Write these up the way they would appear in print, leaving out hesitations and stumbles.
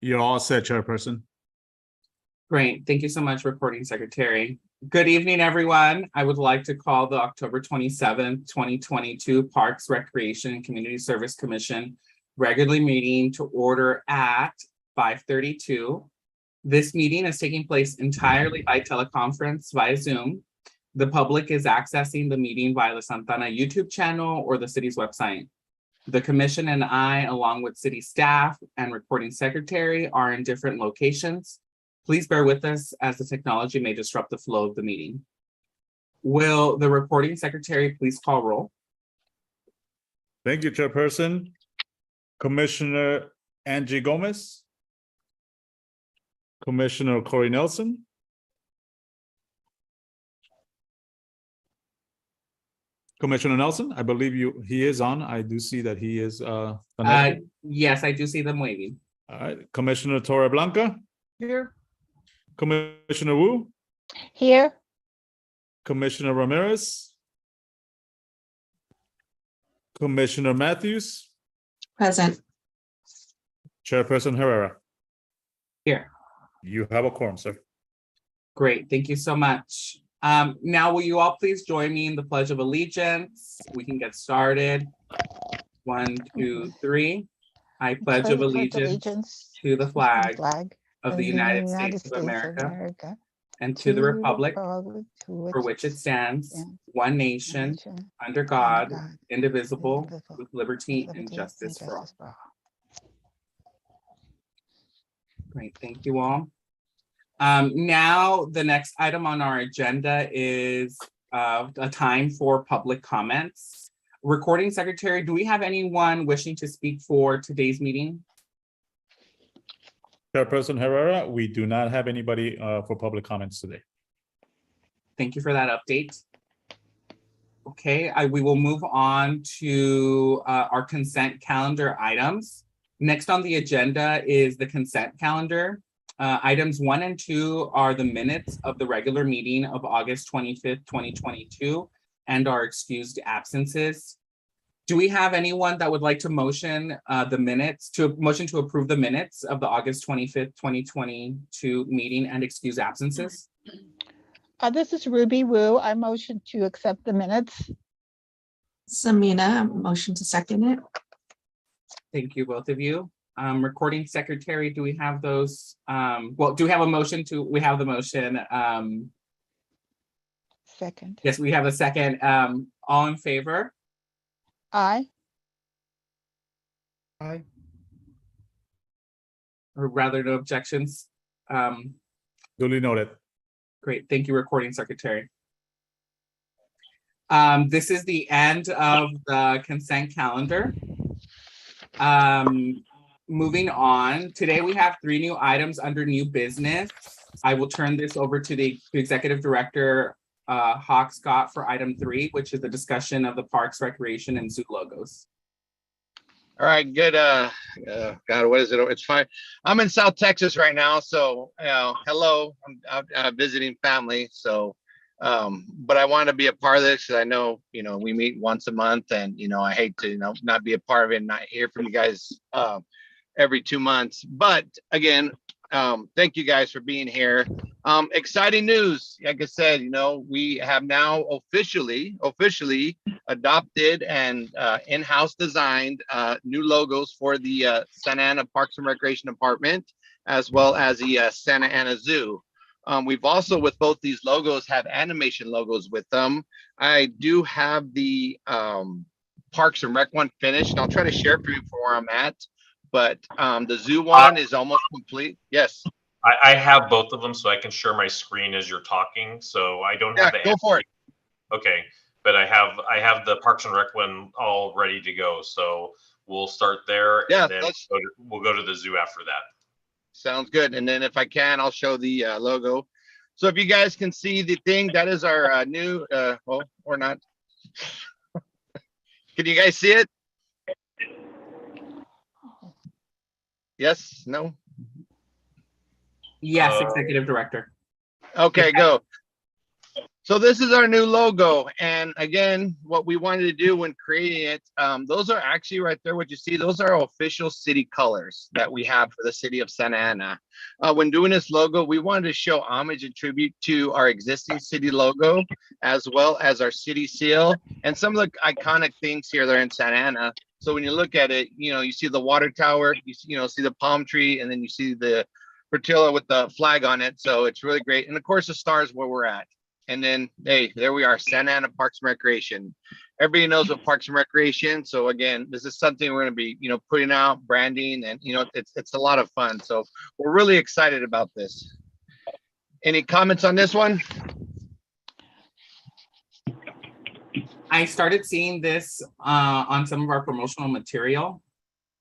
You're all set, Chairperson. Great. Thank you so much, Recording Secretary. Good evening, everyone. I would like to call the October 27th, 2022 Parks, Recreation, and Community Service Commission regularly meeting to order at 5:32. This meeting is taking place entirely by teleconference via Zoom. The public is accessing the meeting via the Santana YouTube channel or the city's website. The commission and I, along with city staff and recording secretary, are in different locations. Please bear with us as the technology may disrupt the flow of the meeting. Will the recording secretary please call roll? Thank you, Chairperson. Commissioner Angie Gomez. Commissioner Corey Nelson. Commissioner Nelson, I believe he is on. I do see that he is connected. Yes, I do see them waving. All right, Commissioner Torreblanca. Here. Commissioner Wu. Here. Commissioner Ramirez. Commissioner Matthews. Present. Chairperson Herrera. Here. You have a quorum, sir. Great, thank you so much. Now, will you all please join me in the Pledge of Allegiance? We can get started. 1, 2, 3. I pledge of allegiance to the flag of the United States of America and to the republic for which it stands, one nation, under God, indivisible, with liberty and justice for all. Great, thank you all. Now, the next item on our agenda is a time for public comments. Recording Secretary, do we have anyone wishing to speak for today's meeting? Chairperson Herrera, we do not have anybody for public comments today. Thank you for that update. Okay, we will move on to our consent calendar items. Next on the agenda is the consent calendar. Items 1 and 2 are the minutes of the regular meeting of August 25th, 2022, and our excused absences. Do we have anyone that would like to motion to approve the minutes of the August 25th, 2022 meeting and excuse absences? This is Ruby Wu. I motion to accept the minutes. Samina, motion to second it. Thank you, both of you. Recording Secretary, do we have those? Well, do we have a motion we have the motion. Second. Yes, we have a second. All in favor? Aye. Aye. Or rather, no objections. Duly noted. Great, thank you, Recording Secretary. This is the end of the consent calendar. Moving on, today we have 3 new items under new business. I will turn this over to the Executive Director, Hawk Scott, for item 3, which is the discussion of the Parks, Recreation, and Zoo logos. All right, good. God, what is it? It's fine. I'm in South Texas right now, so hello. I'm out visiting family, so but I want to be a part of this because I know we meet once a month, and I hate to not be a part of it and not hear from you guys every 2 months. But again, thank you guys for being here. Exciting news. Like I said, we have now officially adopted and in-house designed new logos for the Santa Ana Parks and Recreation Department, as well as the Santa Ana Zoo. We've also, with both these logos, have animation logos with them. I do have the Parks and Rec one finished. I'll try to share it for you for where I'm at. But the zoo one is almost complete. Yes. I have both of them, so I can share my screen as you're talking. So I don't have the. Go for it. Okay, but I have the Parks and Rec one all ready to go. So we'll start there. Yeah, and then we'll go to the zoo after that. Sounds good. And then if I can, I'll show the logo. So if you guys can see the thing, that is our new, well, or not. Can you guys see it? Yes, no? Yes, Executive Director. Okay, go. So this is our new logo. And again, what we wanted to do when creating it, those are actually right there, what you see, those are official city colors that we have for the city of Santa Ana. When doing this logo, we wanted to show homage and tribute to our existing city logo, as well as our city seal and some of the iconic things here that are in Santa Ana. So when you look at it, you see the water tower, see the palm tree, and then you see the Portillo with the flag on it. So it's really great. And of course, the stars where we're at. And then, hey, there we are, Santa Ana Parks and Recreation. Everybody knows what Parks and Recreation. So again, this is something we're going to be, putting out, branding, and it's a lot of fun. So we're really excited about this. Any comments on this one? I started seeing this on some of our promotional material.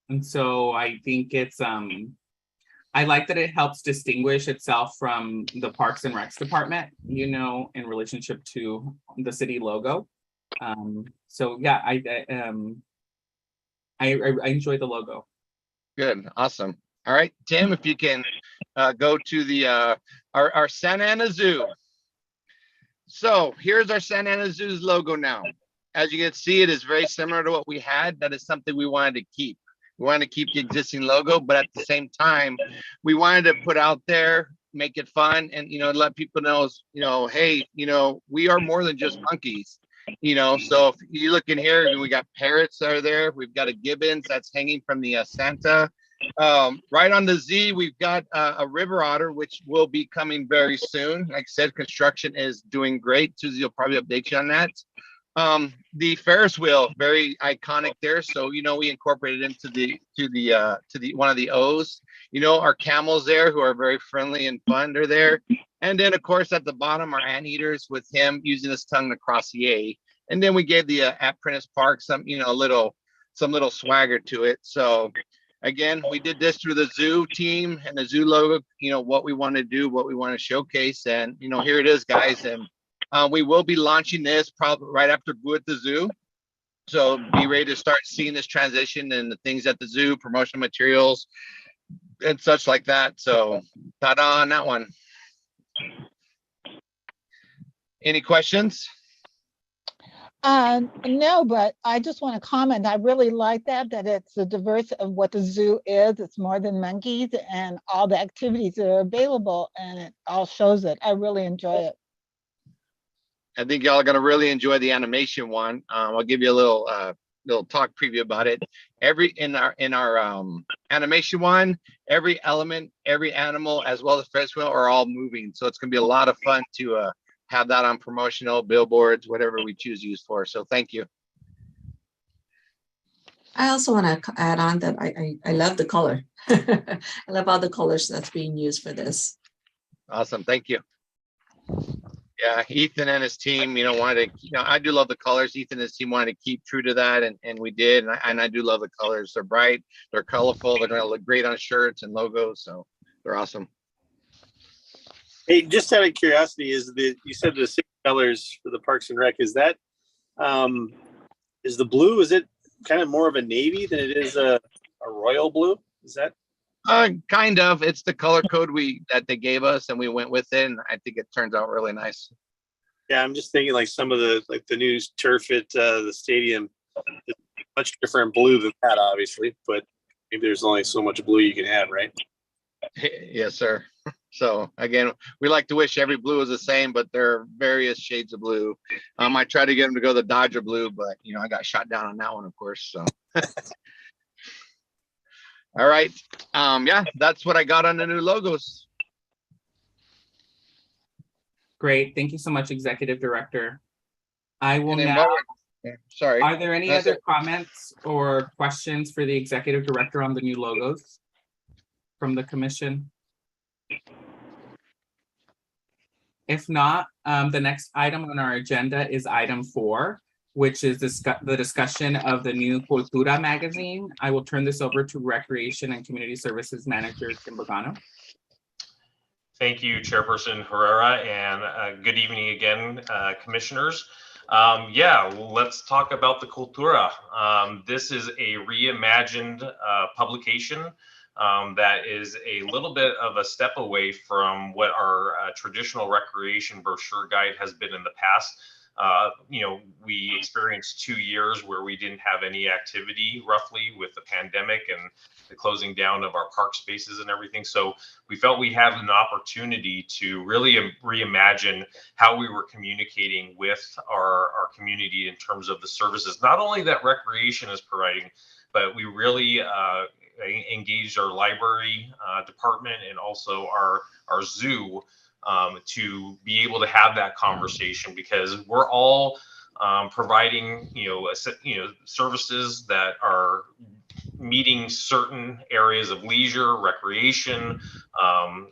And so I think it's I like that it helps distinguish itself from the Parks and Recs department, in relationship to the city logo. So yeah, I enjoy the logo. Good, awesome. All right, Tim, if you can go to the our Santa Ana Zoo. So here's our Santa Ana Zoo's logo now. As you can see, it is very similar to what we had. That is something we wanted to keep. We wanted to keep the existing logo, but at the same time, we wanted to put out there, make it fun, and let people know, hey, we are more than just monkeys. So if you look in here, we got parrots that are there. We've got a gibbons that's hanging from the Santa. Right on the Z, we've got a river otter, which will be coming very soon. Like I said, construction is doing great. Susie will probably update you on that. The Ferris wheel, very iconic there. So we incorporated into the one of the O's. Our camels there, who are very friendly and fun, are there. And then of course at the bottom are anteaters with him using his tongue to cross the A. And then we gave the at Prentice Park some little swagger to it. So again, we did this through the zoo team and the zoo logo. What we want to do, what we want to showcase, and here it is, guys. And we will be launching this probably right after Boo at the Zoo. So be ready to start seeing this transition and the things at the zoo, promotional materials and such like that. So ta-da on that one. Any questions? No, but I just want to comment. I really like that it's the diversity of what the zoo is. It's more than monkeys, and all the activities that are available, and it all shows it. I really enjoy it. I think y'all are going to really enjoy the animation one. I'll give you a little talk preview about it. In our animation one, every element, every animal, as well as Ferris wheel, are all moving. So it's going to be a lot of fun to have that on promotional billboards, whatever we choose to use for. So thank you. I also want to add on that I love the color. I love all the colors that's being used for this. Awesome, thank you. Yeah, Ethan and his team, wanted to, I do love the colors. Ethan and his team wanted to keep true to that, and we did. And I do love the colors. They're bright, they're colorful, they're going to look great on shirts and logos. So they're awesome. Hey, just out of curiosity, you said the 6 colors for the Parks and Rec, is that, is the blue, is it kind of more of a navy than it is a royal blue? Is that? Kind of. It's the color code that they gave us, and we went with it, and I think it turns out really nice. Yeah, I'm just thinking like some of the new turf at the stadium is much different blue than that, obviously, but maybe there's only so much blue you can have, right? Yes, sir. So again, we like to wish every blue is the same, but there are various shades of blue. I tried to get them to go the Dodger blue, but I got shot down on that one, of course. So. All right. Yeah, that's what I got on the new logos. Great. Thank you so much, Executive Director. I will And then now. Sorry. Are there any That's other it. comments or questions for the Executive Director on the new logos from the commission? If not, the next item on our agenda is item 4, which is the discussion of the new Cultura magazine. I will turn this over to Recreation and Community Services Manager, Tim Bogano. Thank you, Chairperson Herrera, and good evening again, commissioners. Yeah, let's talk about the Cultura. This is a reimagined publication that is a little bit of a step away from what our traditional recreation brochure guide has been in the past. We experienced 2 years where we didn't have any activity roughly with the pandemic and the closing down of our park spaces and everything. So we felt we had an opportunity to really reimagine how we were communicating with our community in terms of the services, not only that recreation is providing, but we really engaged our library department and also our zoo to be able to have that conversation, because we're all providing services that are meeting certain areas of leisure, recreation,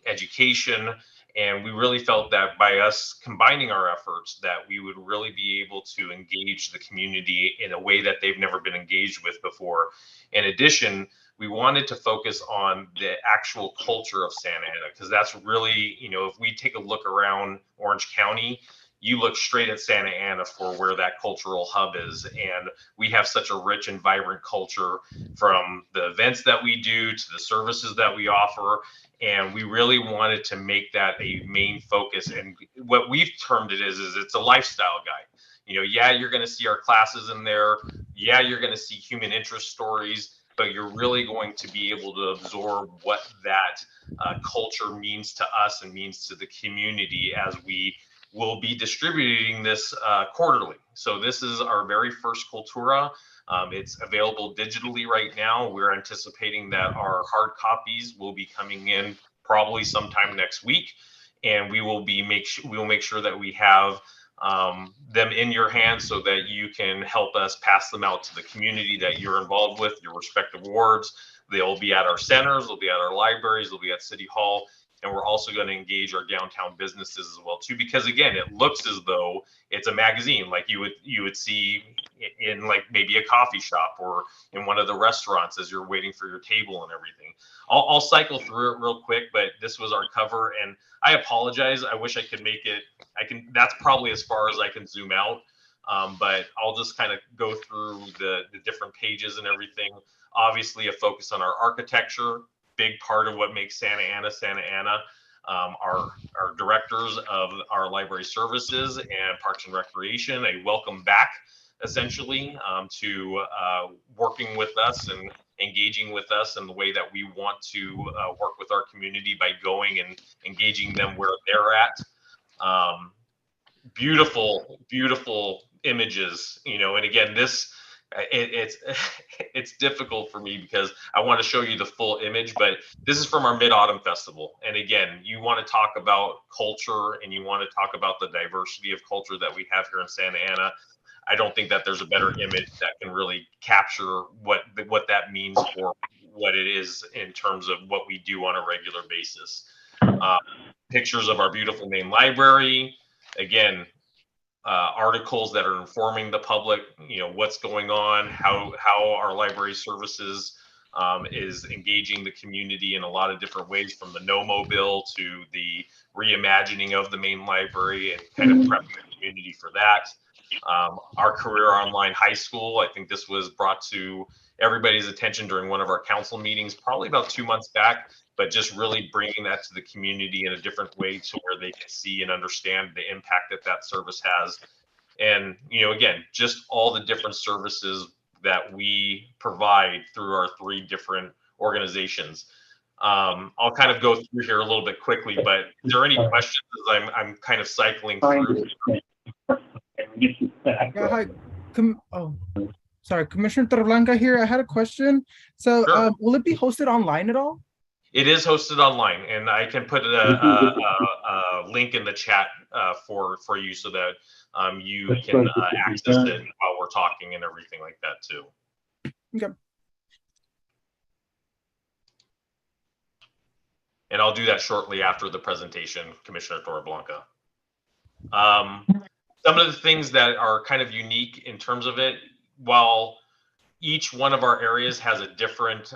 education. And we really felt that by us combining our efforts, that we would really be able to engage the community in a way that they've never been engaged with before. In addition, we wanted to focus on the actual culture of Santa Ana, because that's really, if we take a look around Orange County, you look straight at Santa Ana for where that cultural hub is. And we have such a rich and vibrant culture, from the events that we do to the services that we offer. And we really wanted to make that a main focus. And what we've termed it is it's a lifestyle guide. Yeah, you're going to see our classes in there. Yeah, you're going to see human interest stories, but you're really going to be able to absorb what that culture means to us and means to the community, as we will be distributing this quarterly. So this is our very first Cultura. It's available digitally right now. We're anticipating that our hard copies will be coming in probably sometime next week, and we will make sure that we have them in your hands so that you can help us pass them out to the community that you're involved with, your respective wards. They'll be at our centers, they'll be at our libraries, they'll be at City Hall. And we're also going to engage our downtown businesses as well too, because again, it looks as though it's a magazine like you would see in like maybe a coffee shop or in one of the restaurants as you're waiting for your table and everything. I'll cycle through it real quick, but this was our cover, and I apologize. I wish I could make it. That's probably as far as I can zoom out, but I'll just kind of go through the different pages and everything. Obviously, a focus on our architecture. Big part of what makes Santa Ana Santa Ana. Our directors of our library services and Parks and Recreation, a welcome back essentially to working with us and engaging with us in the way that we want to work with our community by going and engaging them where they're at. Beautiful, beautiful images, and again, it's difficult for me because I want to show you the full image, but this is from our Mid-Autumn Festival. And again, you want to talk about culture and you want to talk about the diversity of culture that we have here in Santa Ana. I don't think that there's a better image that can really capture what that means for what it is in terms of what we do on a regular basis. Pictures of our beautiful main library. Again, articles that are informing the public, what's going on, how our library services is engaging the community in a lot of different ways, from the NOMO bill to the reimagining of the main library and kind of prepping the community for that. Our Career Online High School, I think this was brought to everybody's attention during one of our council meetings, probably about 2 months back, but just really bringing that to the community in a different way to where they can see and understand the impact that service has. And, again, just all the different services that we provide through our 3 different organizations. I'll kind of go through here a little bit quickly, but is there any questions as I'm kind of cycling through? Yeah, hi. Sorry, Commissioner Torreblanca here. I had a question. So Sure. Will it be hosted online at all? It is hosted online, and I can put a link in the chat for you so that you can access it while we're talking and everything like that too. Okay. And I'll do that shortly after the presentation, Commissioner Torreblanca. Some of the things that are kind of unique in terms of it, while each one of our areas has a different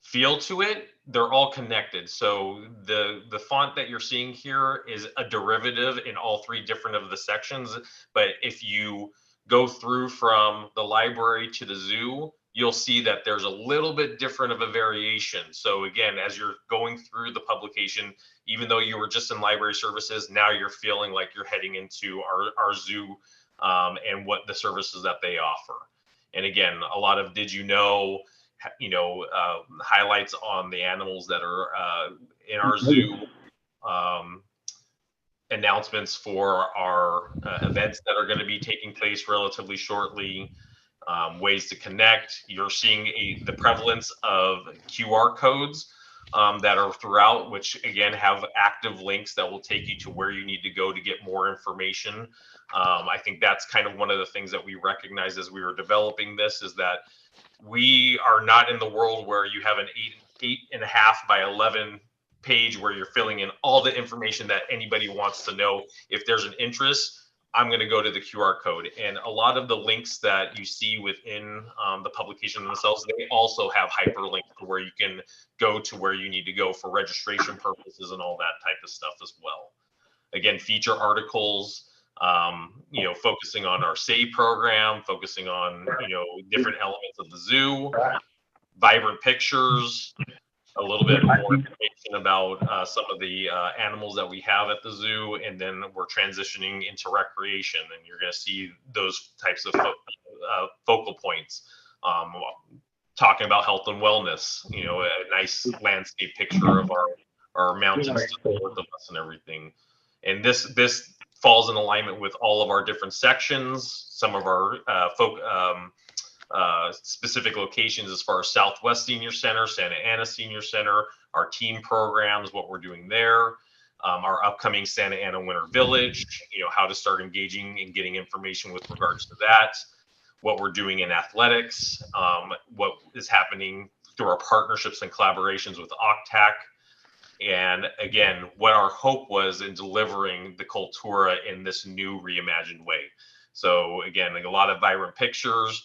feel to it, they're all connected. So the font that you're seeing here is a derivative in all 3 different of the sections. But if you go through from the library to the zoo, you'll see that there's a little bit different of a variation. So again, as you're going through the publication, even though you were just in library services, now you're feeling like you're heading into our zoo and what the services that they offer. And again, a lot of did you know, highlights on the animals that are in our zoo, announcements for our events that are going to be taking place relatively shortly, ways to connect. You're seeing the prevalence of QR codes that are throughout, which again have active links that will take you to where you need to go to get more information. I think that's kind of one of the things that we recognized as we were developing this, is that we are not in the world where you have an 8.5 by 11 page where you're filling in all the information that anybody wants to know. If there's an interest, I'm going to go to the QR code. And a lot of the links that you see within the publication themselves, they also have hyperlinks to where you can go to where you need to go for registration purposes and all that type of stuff as well. Again, feature articles, focusing on our SAVE program, focusing on, different elements of the zoo, vibrant pictures, a little bit more information about some of the animals that we have at the zoo, and then we're transitioning into recreation, and you're going to see those types of focal points. Talking about health and wellness, a nice landscape picture of our mountains to the north of us and everything. And this falls in alignment with all of our different sections, some of our specific locations as far as Southwest Senior Center, Santa Ana Senior Center, our team programs, what we're doing there, our upcoming Santa Ana Winter Village, how to start engaging and getting information with regards to that, what we're doing in athletics, what is happening through our partnerships and collaborations with OCTAC. And again, what our hope was in delivering the Cultura in this new reimagined way. So again, like a lot of vibrant pictures,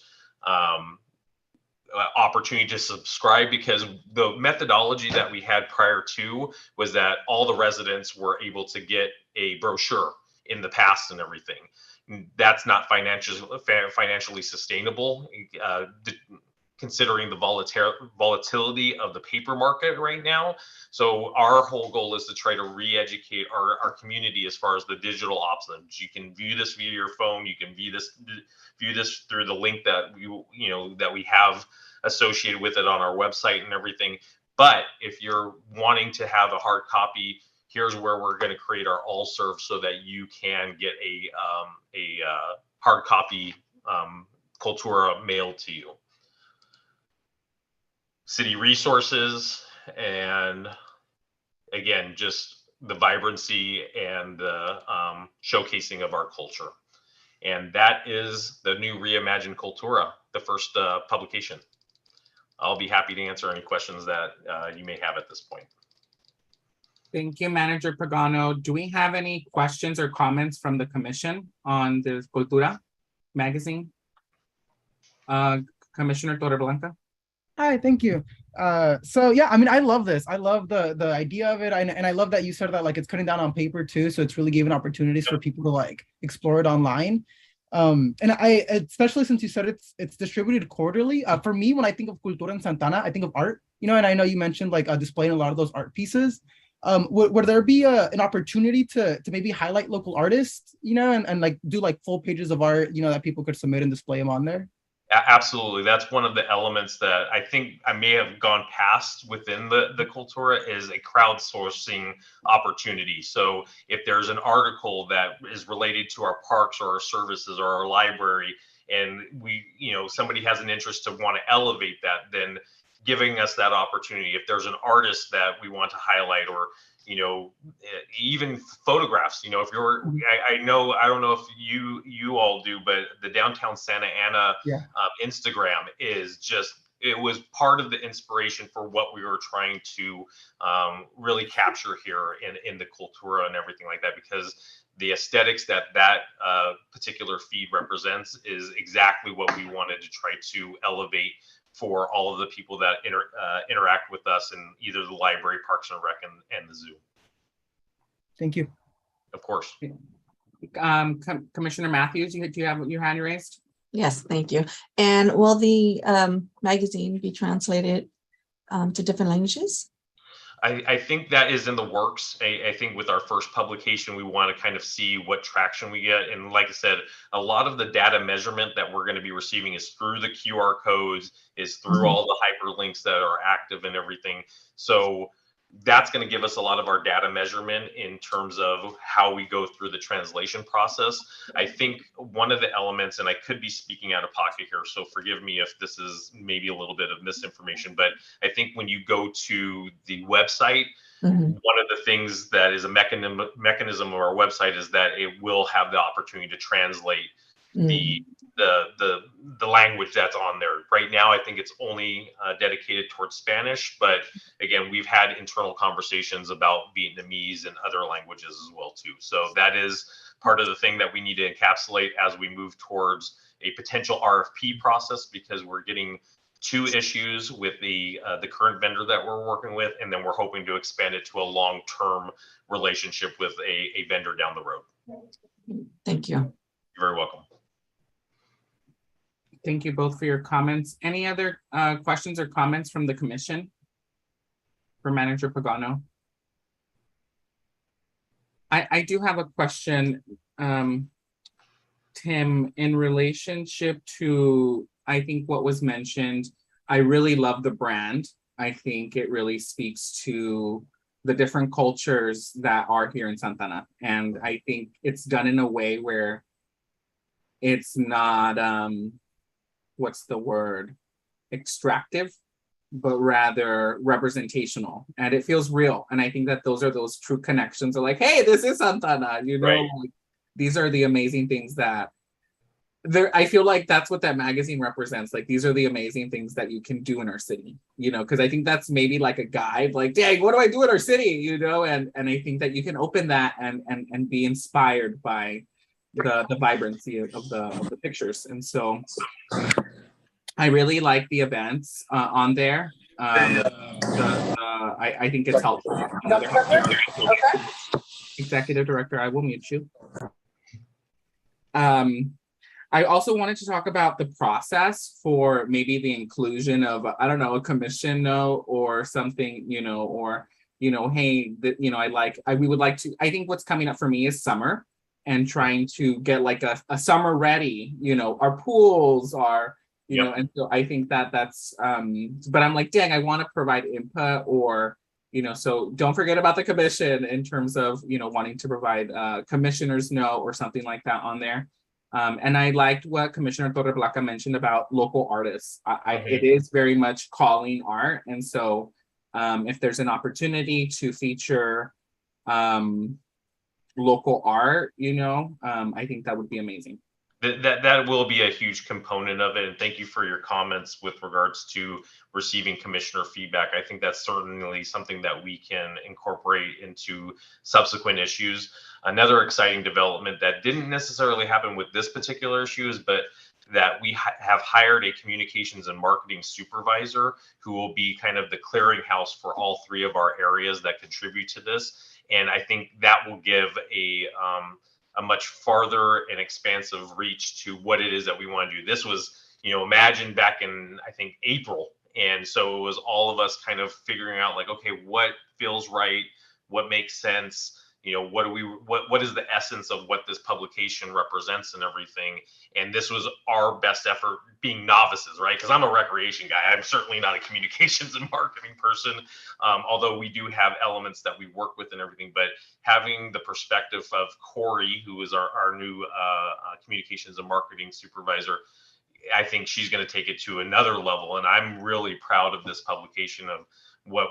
opportunity to subscribe, because the methodology that we had prior to was that all the residents were able to get a brochure in the past and everything. That's not financially sustainable, considering the volatility of the paper market right now. So our whole goal is to try to re-educate our community as far as the digital options. You can view this via your phone. You can view this through the link that that we have associated with it on our website and everything. But if you're wanting to have a hard copy, here's where we're going to create our all serve so that you can get a hard copy Cultura mailed to you. City resources, and again, just the vibrancy and the showcasing of our culture. And that is the new reimagined Cultura, the first publication. I'll be happy to answer any questions that you may have at this point. Thank you, Manager Pagano. Do we have any questions or comments from the commission on the Cultura magazine? Commissioner Torreblanca? Hi, thank you. So yeah, I mean, I love this. I love the idea of it. And I love that you said that like it's cutting down on paper too. So it's really giving opportunities for people to like explore it online. And I, especially since you said it's distributed quarterly. For me, when I think of Cultura in Santa Ana, I think of art, and I know you mentioned like displaying a lot of those art pieces. Would there be an opportunity to maybe highlight local artists, and like do like full pages of art, that people could submit and display them on there? Absolutely. That's one of the elements that I think I may have gone past within the Cultura, is a crowdsourcing opportunity. So if there's an article that is related to our parks or our services or our library, and somebody has an interest to want to elevate that, then giving us that opportunity. If there's an artist that we want to highlight, or even photographs, if you're, I don't know if you all do, but the Downtown Santa Ana Instagram is just, it was part of the inspiration for what we were trying to really capture here in the Cultura and everything like that, because the aesthetics that particular feed represents is exactly what we wanted to try to elevate for all of the people that interact with us in either the library, Parks and Rec, and the zoo. Thank you. Of course. Commissioner Matthews, do you have your hand raised? Yes, thank you. And will the magazine be translated to different languages? I think that is in the works. I think with our first publication, we want to kind of see what traction we get. And like I said, a lot of the data measurement that we're going to be receiving is through the QR codes, is through Mhm. all the hyperlinks that are active and everything. So that's going to give us a lot of our data measurement in terms of how we go through the translation process. I think one of the elements, and I could be speaking out of pocket here, so forgive me if this is maybe a little bit of misinformation, but I think when you go to the website, Mhm. one of the things that is a mechanism of our website is that it will have the opportunity to translate the the language that's on there. Right now, I think it's only dedicated towards Spanish, but again, we've had internal conversations about Vietnamese and other languages as well too. So that is part of the thing that we need to encapsulate as we move towards a potential RFP process, because we're getting 2 issues with the current vendor that we're working with, and then we're hoping to expand it to a long-term relationship with a vendor down the road. Thank you. You're very welcome. Thank you both for your comments. Any other questions or comments from the commission for Manager Pagano? I do have a question, Tim, in relationship to, I think what was mentioned. I really love the brand. I think it really speaks to the different cultures that are here in Santa Ana. And I think it's done in a way where it's not, what's the word, extractive, but rather representational, and it feels real. And I think that those are those true connections of like, hey, this is Santa Ana, you know, Right. like, these are the amazing things that there, I feel like that's what that magazine represents. Like, these are the amazing things that you can do in our city, you know, because I think that's maybe like a guide, like, dang, what do I do in our city, you know? And I think that you can open that and be inspired by the vibrancy of the pictures. And so I really like the events on there. I think it's helpful. You know, Executive Director, I will mute you. I also wanted to talk about the process for maybe the inclusion of, I don't know, a commission note or something, you know, or, you know, hey, you know, we would like to, I think what's coming up for me is summer, and trying to get like a summer ready, you know, our pools are, you know, and so I think that's, but I'm like, dang, I want to provide input, or, you know, so don't forget about the commission in terms of, you know, wanting to provide commissioners note or something like that on there. And I liked what Commissioner Torreblanca mentioned about local artists. It is very much calling art. And so if there's an opportunity to feature local art, you know, I think that would be amazing. That will be a huge component of it. And thank you for your comments with regards to receiving commissioner feedback. I think that's certainly something that we can incorporate into subsequent issues. Another exciting development that didn't necessarily happen with this particular issue is, but that we have hired a communications and marketing supervisor who will be kind of the clearinghouse for all 3 of our areas that contribute to this. And I think that will give a much farther and expansive reach to what it is that we want to do. This was, you know, imagined back in, I think, April. And so it was all of us kind of figuring out like, okay, what feels right? What makes sense? You know, what is the essence of what this publication represents and everything? And this was our best effort, being novices, right? Because I'm a recreation guy. I'm certainly not a communications and marketing person, although we do have elements that we work with and everything. But having the perspective of Corey, who is our new communications and marketing supervisor, I think she's going to take it to another level. And I'm really proud of this publication, of what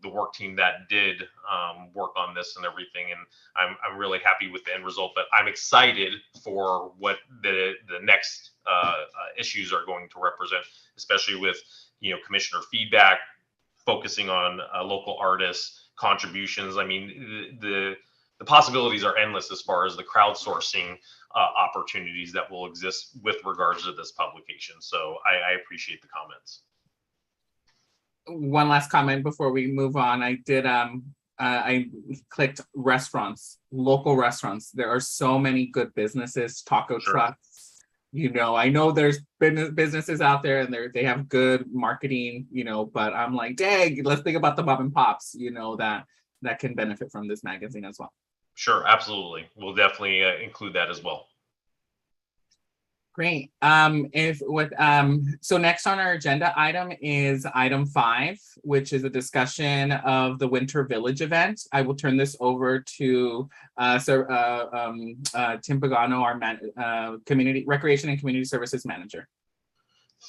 the work team that did work on this and everything. And I'm really happy with the end result, but I'm excited for what the next issues are going to represent, especially with, you know, commissioner feedback, focusing on local artists, contributions. I mean, the possibilities are endless as far as the crowdsourcing opportunities that will exist with regards to this publication. So I appreciate the comments. One last comment before we move on. I did I clicked restaurants, local restaurants. There are so many good businesses, taco trucks, I know there's businesses out there and they have good marketing, but I'm like, dang, let's think about the mom and pops, that can benefit from this magazine as well. Sure, absolutely. We'll definitely include that as well. Great. So next on our agenda item is item 5, which is a discussion of the Winter Village event. I will turn this over to Tim Pagano, our Community Recreation and Community Services Manager.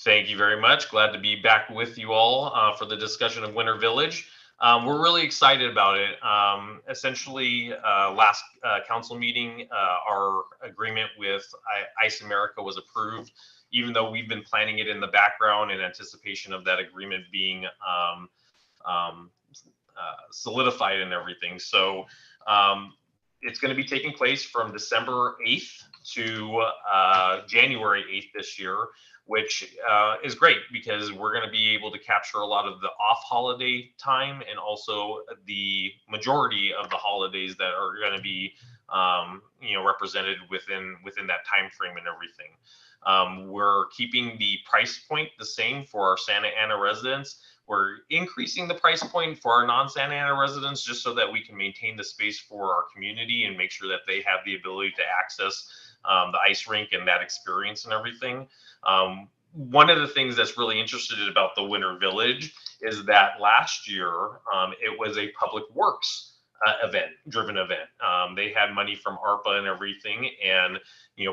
Thank you very much. Glad to be back with you all for the discussion of Winter Village. We're really excited about it. Essentially, last council meeting, our agreement with ICE America was approved, even though we've been planning it in the background in anticipation of that agreement being solidified and everything. So it's going to be taking place from December 8th to January 8th this year, which is great because we're going to be able to capture a lot of the off holiday time and also the majority of the holidays that are going to be represented within that time frame and everything. We're keeping the price point the same for our Santa Ana residents. We're increasing the price point for our non-Santa Ana residents just so that we can maintain the space for our community and make sure that they have the ability to access the ice rink and that experience and everything. One of the things that's really interesting about the Winter Village is that last year it was a public works driven event. They had money from ARPA and everything, and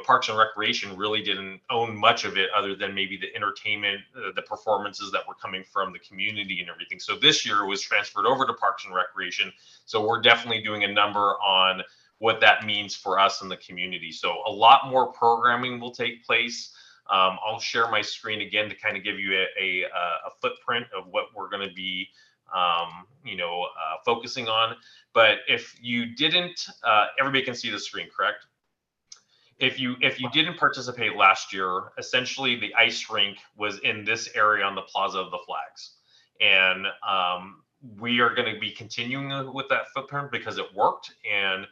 Parks and Recreation really didn't own much of it other than maybe the entertainment, the performances that were coming from the community and everything. So this year it was transferred over to Parks and Recreation. So we're definitely doing a number on what that means for us in the community. So a lot more programming will take place. I'll share my screen again to kind of give you a footprint of what we're going to be focusing on. But if you didn't, everybody can see the screen, correct? If you didn't participate last year, essentially the ice rink was in this area on the Plaza of the Flags. And we are going to be continuing with that footprint because it worked and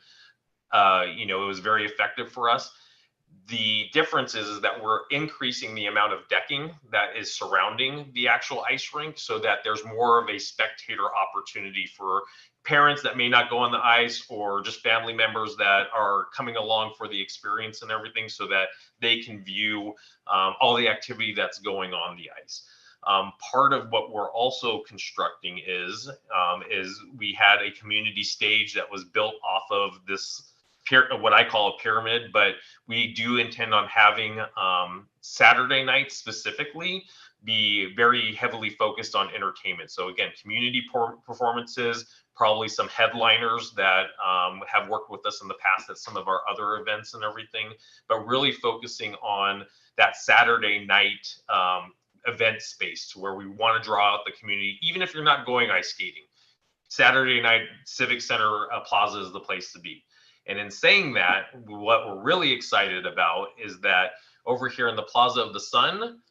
it was very effective for us. The difference is that we're increasing the amount of decking that is surrounding the actual ice rink so that there's more of a spectator opportunity for parents that may not go on the ice or just family members that are coming along for the experience and everything so that they can view all the activity that's going on the ice. Part of what we're also constructing is we had a community stage that was built off of this what I call a pyramid, but we do intend on having Saturday nights specifically be very heavily focused on entertainment. So again, community performances, probably some headliners that have worked with us in the past at some of our other events and everything, but really focusing on that Saturday night event space to where we want to draw out the community, even if you're not going ice skating. Saturday night Civic Center Plaza is the place to be. And in saying that, what we're really excited about is that over here in the Plaza of the Sun,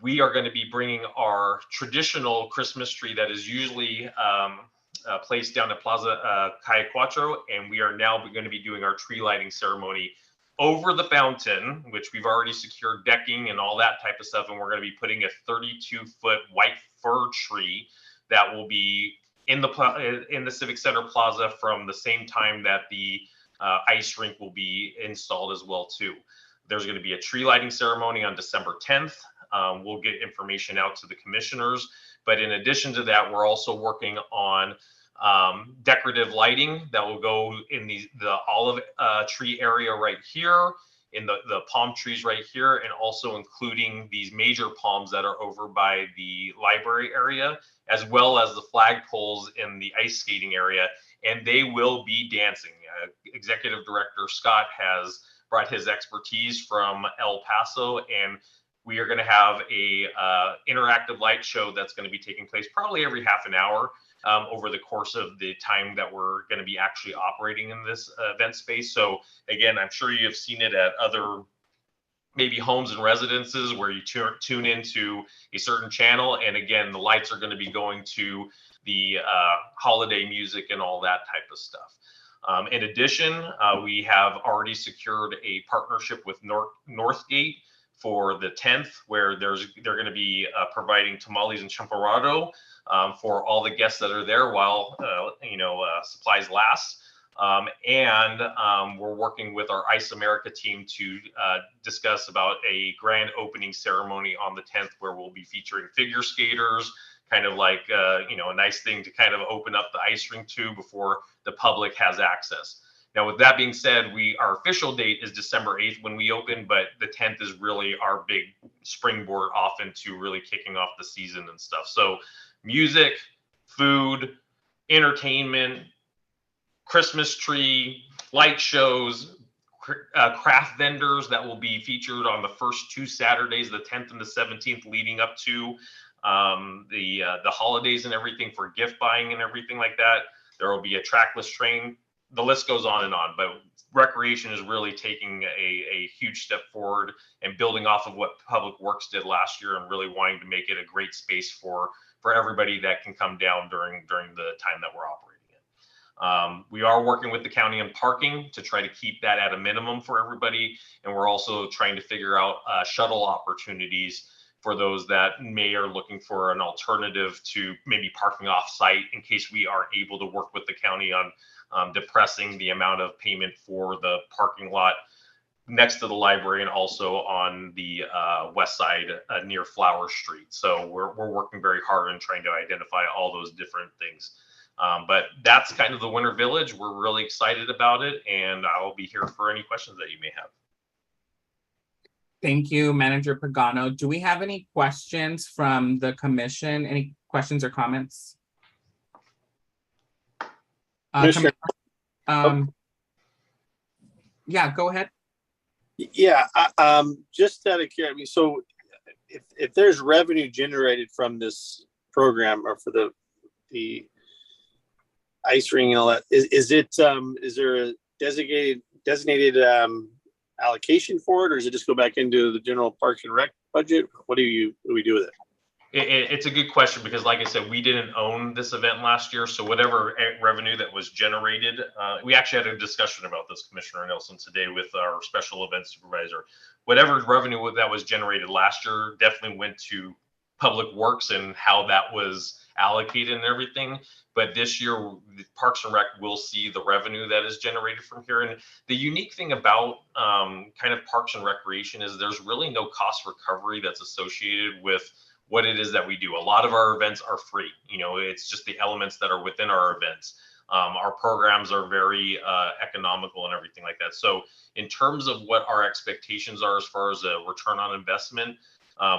we are going to be bringing our traditional Christmas tree that is usually placed down at Plaza Calle Cuatro, and we are now going to be doing our tree lighting ceremony over the fountain, which we've already secured decking and all that type of stuff, and we're going to be putting a 32-foot white fir tree that will be in the Civic Center Plaza from the same time that the ice rink will be installed as well too. There's going to be a tree lighting ceremony on December 10th. We'll get information out to the commissioners, but in addition to that, we're also working on decorative lighting that will go in the olive tree area right here, in the palm trees right here, and also including these major palms that are over by the library area, as well as the flagpoles in the ice skating area, and they will be dancing. Executive Director Scott has brought his expertise from El Paso, and we are going to have a interactive light show that's going to be taking place probably every half an hour over the course of the time that we're going to be actually operating in this event space. So again, I'm sure you have seen it at other maybe homes and residences where you tune into a certain channel. And again, the lights are going to be going to the holiday music and all that type of stuff. In addition, we have already secured a partnership with Northgate for the 10th, where they're going to be providing tamales and champurrado for all the guests that are there while supplies last. We're working with our Ice America team to discuss about a grand opening ceremony on the 10th, where we'll be featuring figure skaters, kind of like a nice thing to kind of open up the ice rink to before the public has access. Now, with that being said, our official date is December 8th when we open, but the 10th is really our big springboard off into really kicking off the season and stuff. So music, food, entertainment, Christmas tree, light shows, craft vendors that will be featured on the first 2 Saturdays, the 10th and the 17th, leading up to the holidays and everything for gift buying and everything like that. There will be a trackless train. The list goes on and on, but recreation is really taking a huge step forward and building off of what Public Works did last year, and really wanting to make it a great space for everybody that can come down during the time that we're operating in. We are working with the county on parking to try to keep that at a minimum for everybody, and we're also trying to figure out shuttle opportunities for those that are looking for an alternative to maybe parking off site, in case we are able to work with the county on depressing the amount of payment for the parking lot next to the library and also on the west side near Flower Street. So we're working very hard on trying to identify all those different things. But that's kind of the Winter Village. We're really excited about it, and I'll be here for any questions that you may have. Thank you, Manager Pagano. Do we have any questions from the commission? Any questions or comments? Commissioner. Yeah, go ahead. Yeah, just out of curiosity, so if there's revenue generated from this program or for the ice ring and all that, is there a designated allocation for it, or does it just go back into the general Parks and Rec budget? What do we do with it? It's a good question, because like I said, we didn't own this event last year. So whatever revenue that was generated, we actually had a discussion about this, Commissioner Nelson, today with our special events supervisor. Whatever revenue that was generated last year definitely went to Public Works and how that was allocated and everything. But this year, Parks and Rec will see the revenue that is generated from here. And the unique thing about kind of Parks and Recreation is there's really no cost recovery that's associated with what it is that we do. A lot of our events are free. It's just the elements that are within our events. Our programs are very economical and everything like that. So in terms of what our expectations are as far as a return on investment,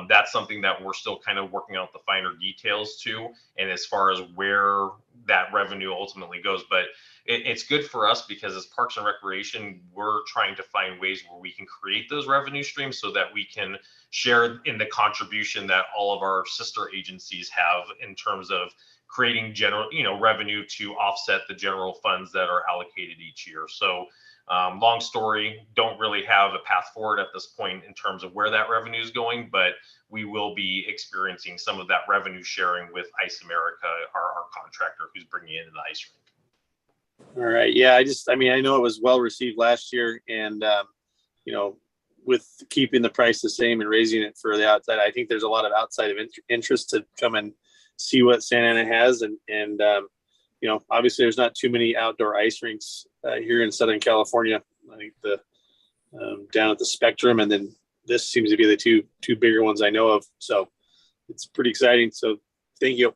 that's something that we're still kind of working out the finer details to, and as far as where that revenue ultimately goes. But it's good for us, because as Parks and Recreation, we're trying to find ways where we can create those revenue streams so that we can share in the contribution that all of our sister agencies have in terms of creating general, revenue to offset the general funds that are allocated each year. So long story, don't really have a path forward at this point in terms of where that revenue is going, but we will be experiencing some of that revenue sharing with Ice America, our contractor who's bringing in the ice rink. All right. Yeah, I know it was well received last year, and with keeping the price the same and raising it for the outside, I think there's a lot of outside of interest to come and see what Santa Ana has, and obviously there's not too many outdoor ice rinks here in Southern California. I think the down at the Spectrum, and then this seems to be the two bigger ones I know of. So it's pretty exciting. So thank you.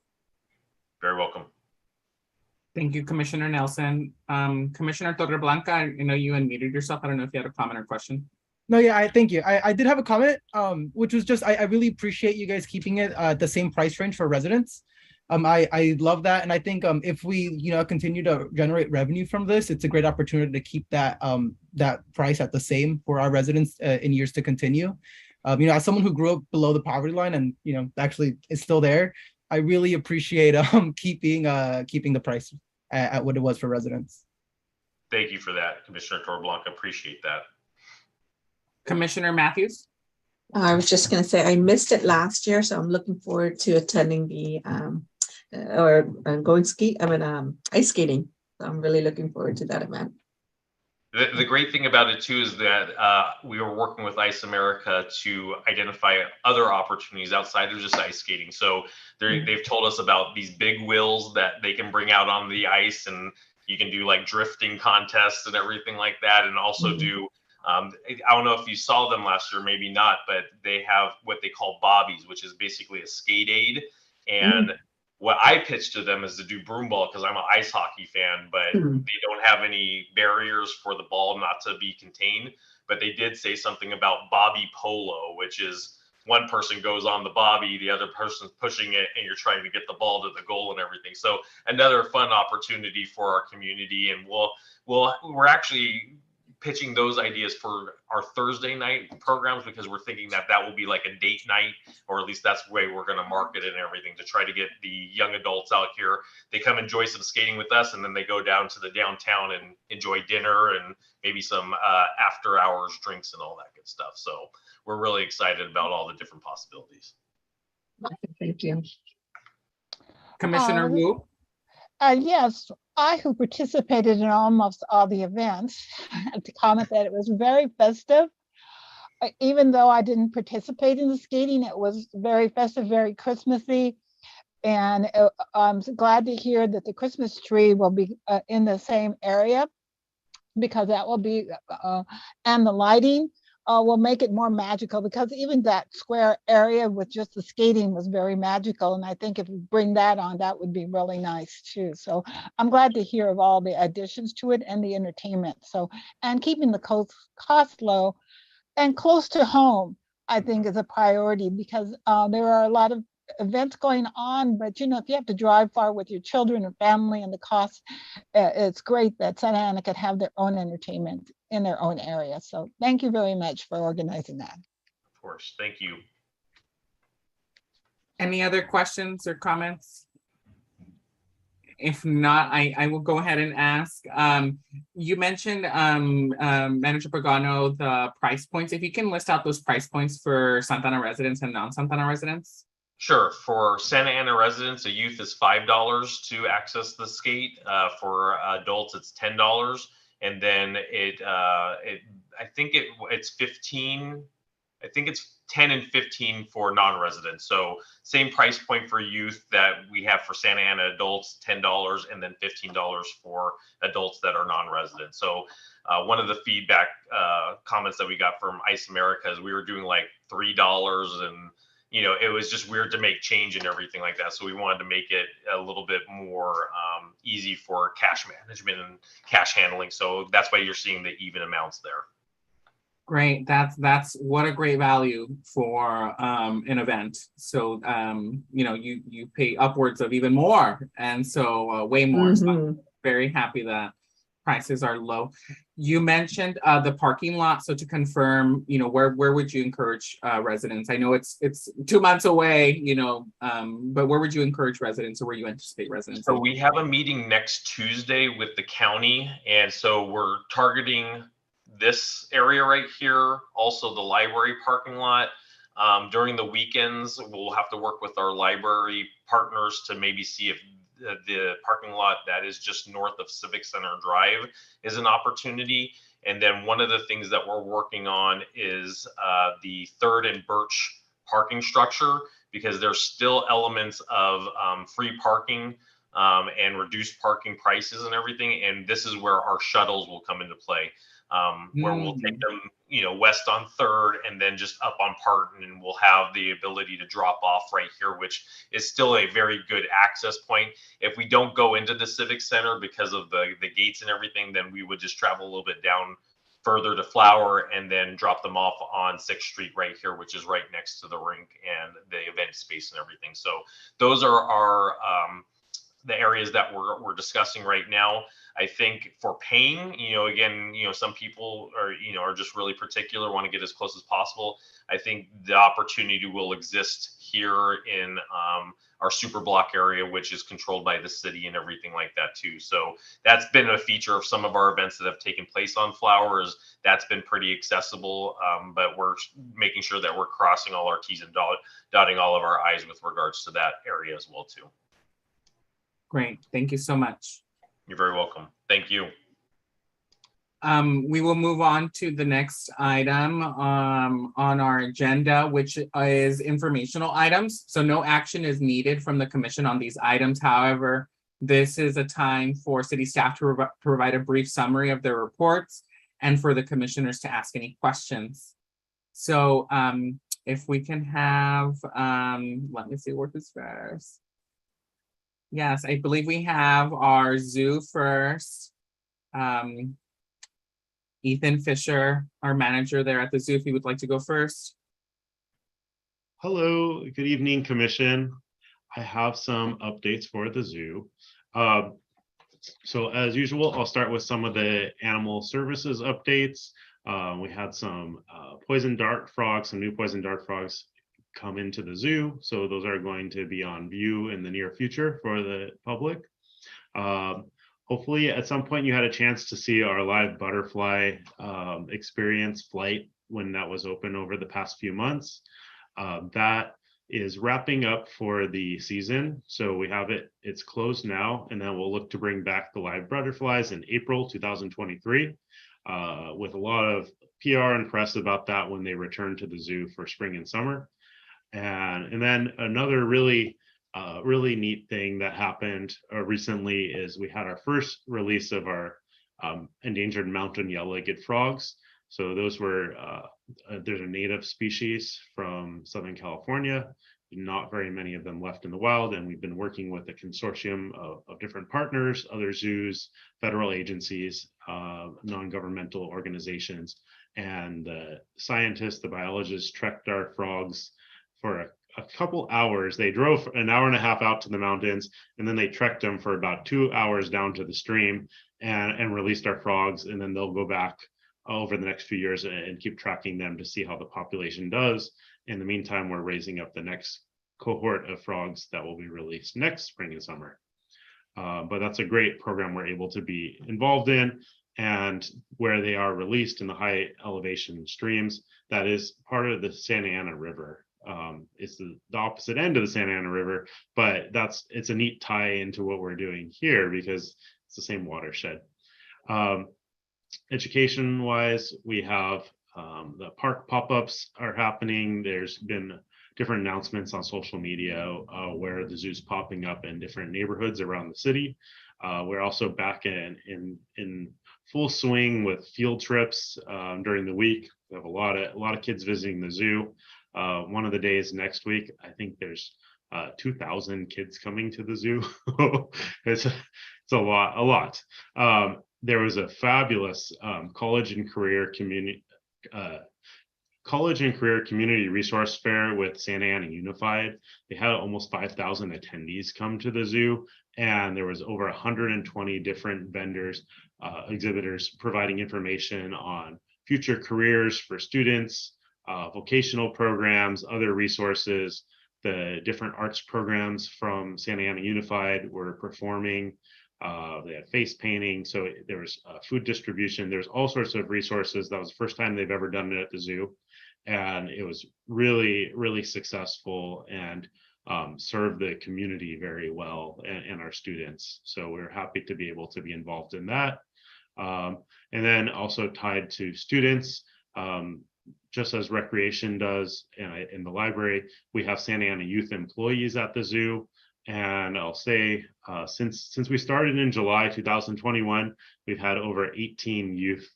Very welcome. Thank you, Commissioner Nelson. Commissioner Torreblanca, I know you unmuted yourself. I don't know if you had a comment or question. No, yeah, thank you. I did have a comment, which was just, I really appreciate you guys keeping it the same price range for residents. I love that. And I think if we, continue to generate revenue from this, it's a great opportunity to keep that that price at the same for our residents in years to continue. As someone who grew up below the poverty line and, actually is still there, I really appreciate keeping the price at what it was for residents. Thank you for that, Commissioner Torreblanca. Appreciate that. Commissioner Matthews? I was just going to say I missed it last year, so I'm looking forward to attending the ice skating So I'm really looking forward to that event. The great thing about it too is that we were working with Ice America to identify other opportunities outside of just ice skating. So they've told us about these big wheels that they can bring out on the ice, and you can do like drifting contests and everything like that, and also do. I don't know if you saw them last year, maybe not, but they have what they call bobbies, which is basically a skate aid. And what I pitched to them is to do broomball because I'm an ice hockey fan, but they don't have any barriers for the ball not to be contained. But they did say something about bobby polo, which is one person goes on the bobby, the other person's pushing it, and you're trying to get the ball to the goal and everything. So another fun opportunity for our community, and we're actually pitching those ideas for our Thursday night programs because we're thinking that will be like a date night, or at least that's the way we're going to market it and everything, to try to get the young adults out here. They come enjoy some skating with us, and then they go down to the downtown and enjoy dinner and maybe some after hours drinks and all that good stuff. So we're really excited about all the different possibilities. Thank you. Commissioner Wu? Yes, I, who participated in almost all the events, have to comment that it was very festive. Even though I didn't participate in the skating, it was very festive, very Christmassy. And I'm glad to hear that the Christmas tree will be in the same area, because that will be, and the lighting will make it more magical, because even that square area with just the skating was very magical. And I think if we bring that on, that would be really nice too. So I'm glad to hear of all the additions to it and the entertainment. So, and keeping the cost low and close to home, I think is a priority, because there are a lot of events going on, but if you have to drive far with your children and family and the cost, it's great that Santa Ana could have their own entertainment in their own area. So thank you very much for organizing that. Of course, thank you. Any other questions or comments? If not, I will go ahead and ask. You mentioned, Manager Pagano, the price points. If you can list out those price points for Santa Ana residents and non-Santa Ana residents. Sure. For Santa Ana residents, a youth is $5 to access the skate. For adults, it's $10, and then I think it's 15. I think it's 10 and 15 for non-residents. So same price point for youth that we have for Santa Ana adults, $10, and then $15 for adults that are non-resident. So one of the feedback comments that we got from Ice America is we were doing like $3, and it was just weird to make change and everything like that. So we wanted to make it a little bit more easy for cash management and cash handling. So that's why you're seeing the even amounts there. Great. That's what a great value for an event. So you pay upwards of even more, and so way more. So I'm very happy that prices are low. You mentioned the parking lot. So to confirm, where would you encourage residents? I know it's 2 months away, but where would you encourage residents, or where you anticipate residents? So we have a meeting next Tuesday with the county, and so we're targeting this area right here, also the library parking lot. During the weekends, we'll have to work with our library partners to maybe see if the parking lot that is just north of Civic Center Drive is an opportunity. And then one of the things that we're working on is the 3rd and Birch parking structure, because there's still elements of free parking and reduced parking prices and everything. And this is where our shuttles will come into play. Where we'll take them, west on 3rd and then just up on Parton, and we'll have the ability to drop off right here, which is still a very good access point. If we don't go into the Civic Center because of the gates and everything, then we would just travel a little bit down further to Flower and then drop them off on 6th Street right here, which is right next to the rink and the event space and everything. So those are our the areas that we're discussing right now. I think for paying, again, some people are just really particular, want to get as close as possible. I think the opportunity will exist here in our super block area, which is controlled by the city and everything like that too. So that's been a feature of some of our events that have taken place on Flowers. That's been pretty accessible, but we're making sure that we're crossing all our T's and dotting all of our I's with regards to that area as well too. Great. Thank you so much. You're very welcome. Thank you. We will move on to the next item on our agenda, which is informational items. So no action is needed from the commission on these items. However, this is a time for city staff to provide a brief summary of their reports and for the commissioners to ask any questions. So if we can have, let me see what is first. Yes, I believe we have our zoo first. Ethan Fisher, our manager there at the zoo, if you would like to go first. Hello, good evening, Commission. I have some updates for the zoo. So as usual, I'll start with some of the animal services updates. We had some poison dart frogs, some new poison dart frogs come into the zoo. So those are going to be on view in the near future for the public. Hopefully at some point you had a chance to see our live butterfly experience flight when that was open over the past few months. That is wrapping up for the season. So we have it's closed now, and then we'll look to bring back the live butterflies in April 2023 with a lot of PR and press about that when they return to the zoo for spring and summer. And then another really neat thing that happened recently is we had our first release of our endangered mountain yellow-legged frogs. So those were, there's a native species from Southern California, not very many of them left in the wild, and we've been working with a consortium of different partners, other zoos, federal agencies, non-governmental organizations, and the scientists, the biologists trekked our frogs for a couple hours. They drove an hour and a half out to the mountains, and then they trekked them for about 2 hours down to the stream and released our frogs. And then they'll go back over the next few years and keep tracking them to see how the population does. In the meantime, we're raising up the next cohort of frogs that will be released next spring and summer. But that's a great program we're able to be involved in, and where they are released in the high elevation streams, that is part of the Santa Ana River. It's the opposite end of the Santa Ana River, but it's a neat tie into what we're doing here because it's the same watershed. Education wise, we have the park pop-ups are happening. There's been different announcements on social media where the zoo's popping up in different neighborhoods around the city. We're also back in full swing with field trips during the week. We have a lot of kids visiting the zoo. One of the days next week, I think there's 2,000 kids coming to the zoo. It's a lot. There was a fabulous college and career community resource fair with Santa Ana Unified. They had almost 5,000 attendees come to the zoo, and there was over 120 different vendors, exhibitors providing information on future careers for students, vocational programs, other resources. The different arts programs from Santa Ana Unified were performing. They had face painting, so there was food distribution. There's all sorts of resources. That was the first time they've ever done it at the zoo, and it was really, really successful and served the community very well and our students. So we're happy to be able to be involved in that. And then also tied to students, just as recreation does in the library, we have Santa Ana youth employees at the zoo. And I'll say, since we started in July 2021, we've had over 18 youth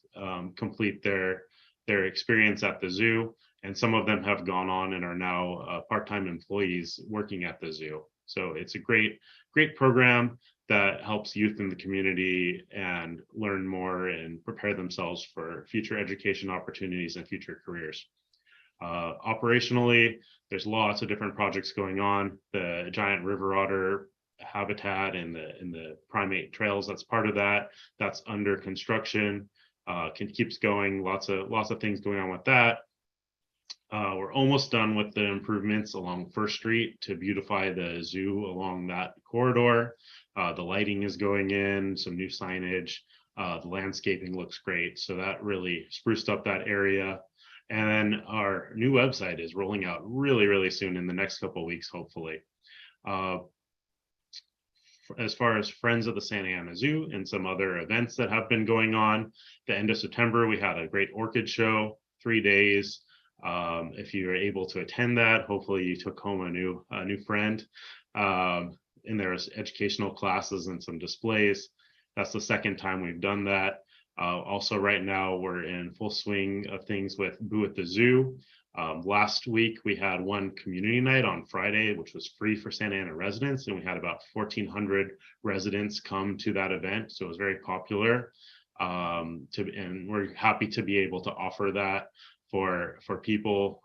complete their experience at the zoo, and some of them have gone on and are now part-time employees working at the zoo. So it's a great program that helps youth in the community and learn more and prepare themselves for future education opportunities and future careers. Operationally, there's lots of different projects going on. The giant river otter habitat and the primate trails, that's part of that. That's under construction. Keeps going. Lots of things going on with that. We're almost done with the improvements along First Street to beautify the zoo along that corridor. The lighting is going in, some new signage. The landscaping looks great. So that really spruced up that area. And then our new website is rolling out really, really soon in the next couple of weeks, hopefully. as far as Friends of the Santa Ana Zoo and some other events that have been going on. The end of September, we had a great orchid show, 3 days. If you were able to attend that, hopefully you took home a new friend. And there's educational classes and some displays. That's the second time we've done that. Also, right now we're in full swing of things with Boo at the Zoo. Last week we had one community night on Friday, which was free for Santa Ana residents, and we had about 1,400 residents come to that event. So it was very popular. And we're happy to be able to offer that for people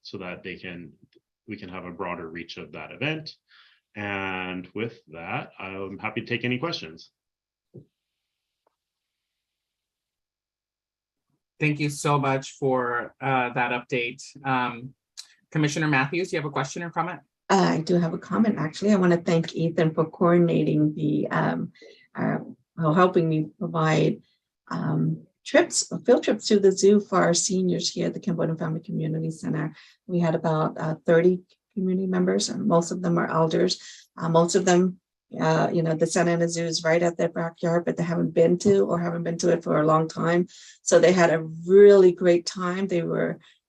so that we can have a broader reach of that event. And with that, I'm happy to take any questions. Thank you so much for that update. Commissioner Matthews, you have a question or comment? I do have a comment, actually. I want to thank Ethan for coordinating the, helping me provide field trips to the zoo for our seniors here at the Cambodian Family Community Center. We had about 30 community members, and most of them are elders. Most of them, the Santa Ana Zoo is right at their backyard, but they haven't been to it for a long time. So they had a really great time. They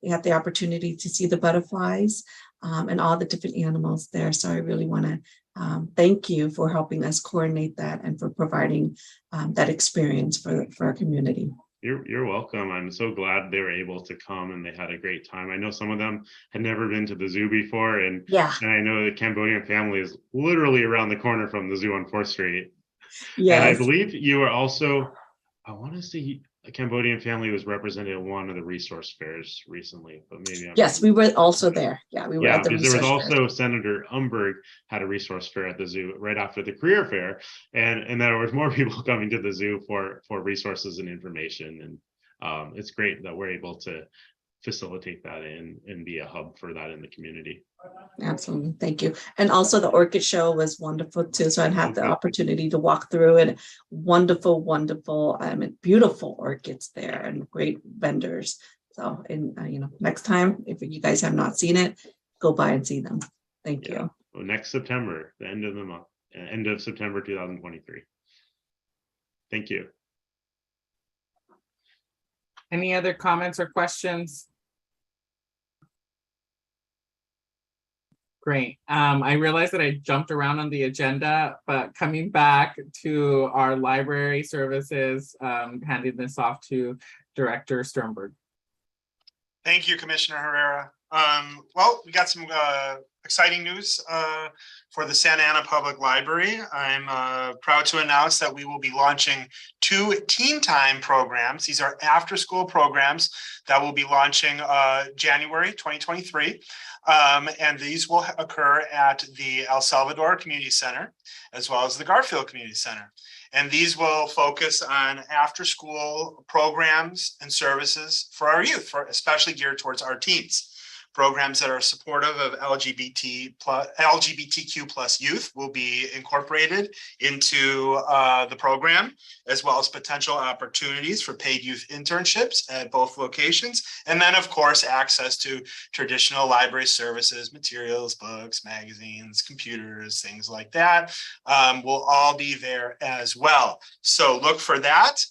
had the opportunity to see the butterflies and all the different animals there. So I really want to thank you for helping us coordinate that and for providing that experience for our community. You're welcome. I'm so glad they were able to come and they had a great time. I know some of them had never been to the zoo before, and I know the Cambodian Family is literally around the corner from the zoo on 4th Street. Yes. And I believe you were also, I want to say a Cambodian Family was represented at one of the resource fairs recently, but maybe we were also there. Yeah, we were at the because resource there was also fair. Senator Umberg had a resource fair at the zoo right after the career fair, and there was more people coming to the zoo for resources and information, and it's great that we're able to facilitate that and be a hub for that in the community. Absolutely. Thank you. And also the orchid show was wonderful too. So I'd have the opportunity to walk through it. Wonderful, beautiful orchids there and great vendors. So, and next time, if you guys have not seen it, go by and see them. Thank you. Well, next September, the end of the month, end of September, 2023. Thank you. Any other comments or questions? Great. I realized that I jumped around on the agenda, but coming back to our library services, handing this off to Director Sternberg. Thank you, Commissioner Herrera. Well, we got some exciting news for the Santa Ana Public Library. I'm proud to announce that we will be launching 2 Teen Time programs. These are after-school programs that will be launching January 2023. And these will occur at the El Salvador Community Center, as well as the Garfield Community Center. And these will focus on after-school programs and services for our youth, especially geared towards our teens. Programs that are supportive of LGBTQ plus youth will be incorporated into the program, as well as potential opportunities for paid youth internships at both locations. And then, of course, access to traditional library services, materials, books, magazines, computers, things like that will all be there as well. So look for that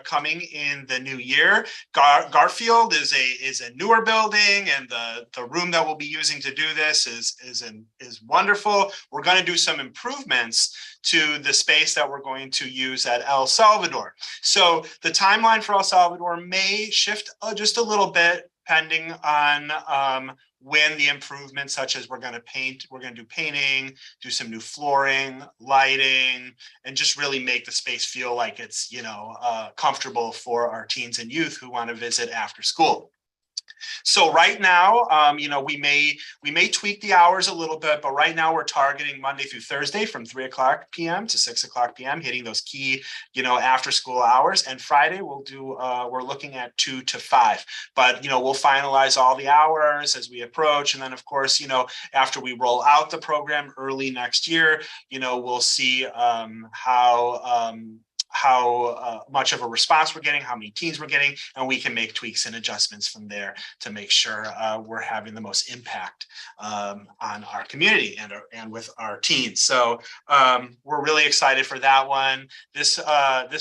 coming in the new year. Garfield is a newer building, and the room that we'll be using to do this is wonderful. We're going to do some improvements to the space that we're going to use at El Salvador. So the timeline for El Salvador may shift just a little bit, depending on when the improvements, such as we're going to do painting, do some new flooring, lighting, and just really make the space feel like it's, comfortable for our teens and youth who want to visit after school. So right now, we may tweak the hours a little bit, but right now we're targeting Monday through Thursday from 3:00 p.m. to 6:00 p.m., hitting those key, after school hours. And Friday we're looking at 2 to 5. But we'll finalize all the hours as we approach, and then of course, after we roll out the program early next year, we'll see how much of a response we're getting, how many teens we're getting, and we can make tweaks and adjustments from there to make sure we're having the most impact on our community and with our teens. So we're really excited for that one. This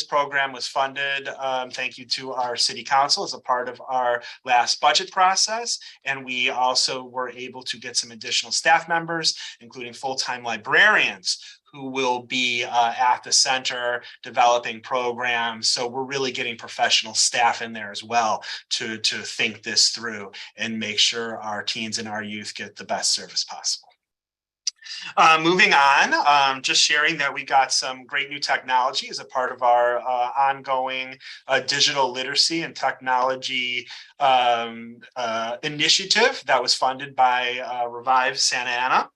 program was funded, thank you to our city council, as a part of our last budget process. And we also were able to get some additional staff members, including full-time librarians, who will be at the center developing programs. So we're really getting professional staff in there as well to think this through and make sure our teens and our youth get the best service possible. Moving on, just sharing that we got some great new technology as a part of our ongoing digital literacy and technology initiative that was funded by Revive Santa Ana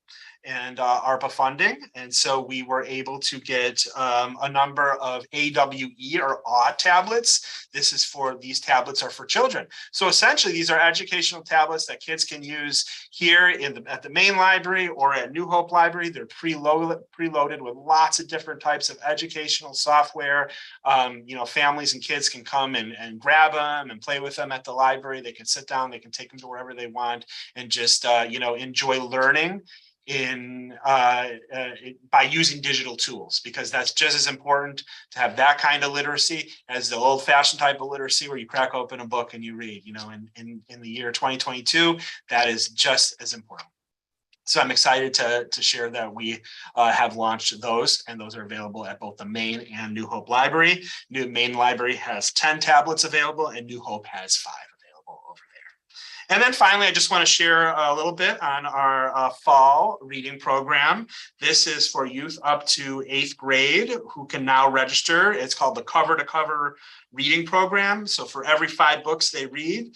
and ARPA funding. And so we were able to get a number of AWE or AWE tablets. These tablets are for children. So essentially these are educational tablets that kids can use here at the main library or at New Hope Library. They're preloaded with lots of different types of educational software. Families and kids can come and grab them and play with them at the library. They can sit down, they can take them to wherever they want and just, enjoy learning by using digital tools, because that's just as important to have that kind of literacy as the old-fashioned type of literacy where you crack open a book and you read. In the year 2022, that is just as important. So I'm excited to share that we have launched those, and those are available at both the main and New Hope Library. New Main Library has 10 tablets available and New Hope has 5 available over there. And then finally, I just want to share a little bit on our fall reading program. This is for youth up to 8th grade who can now register. It's called the Cover to Cover reading program. So for every 5 books they read,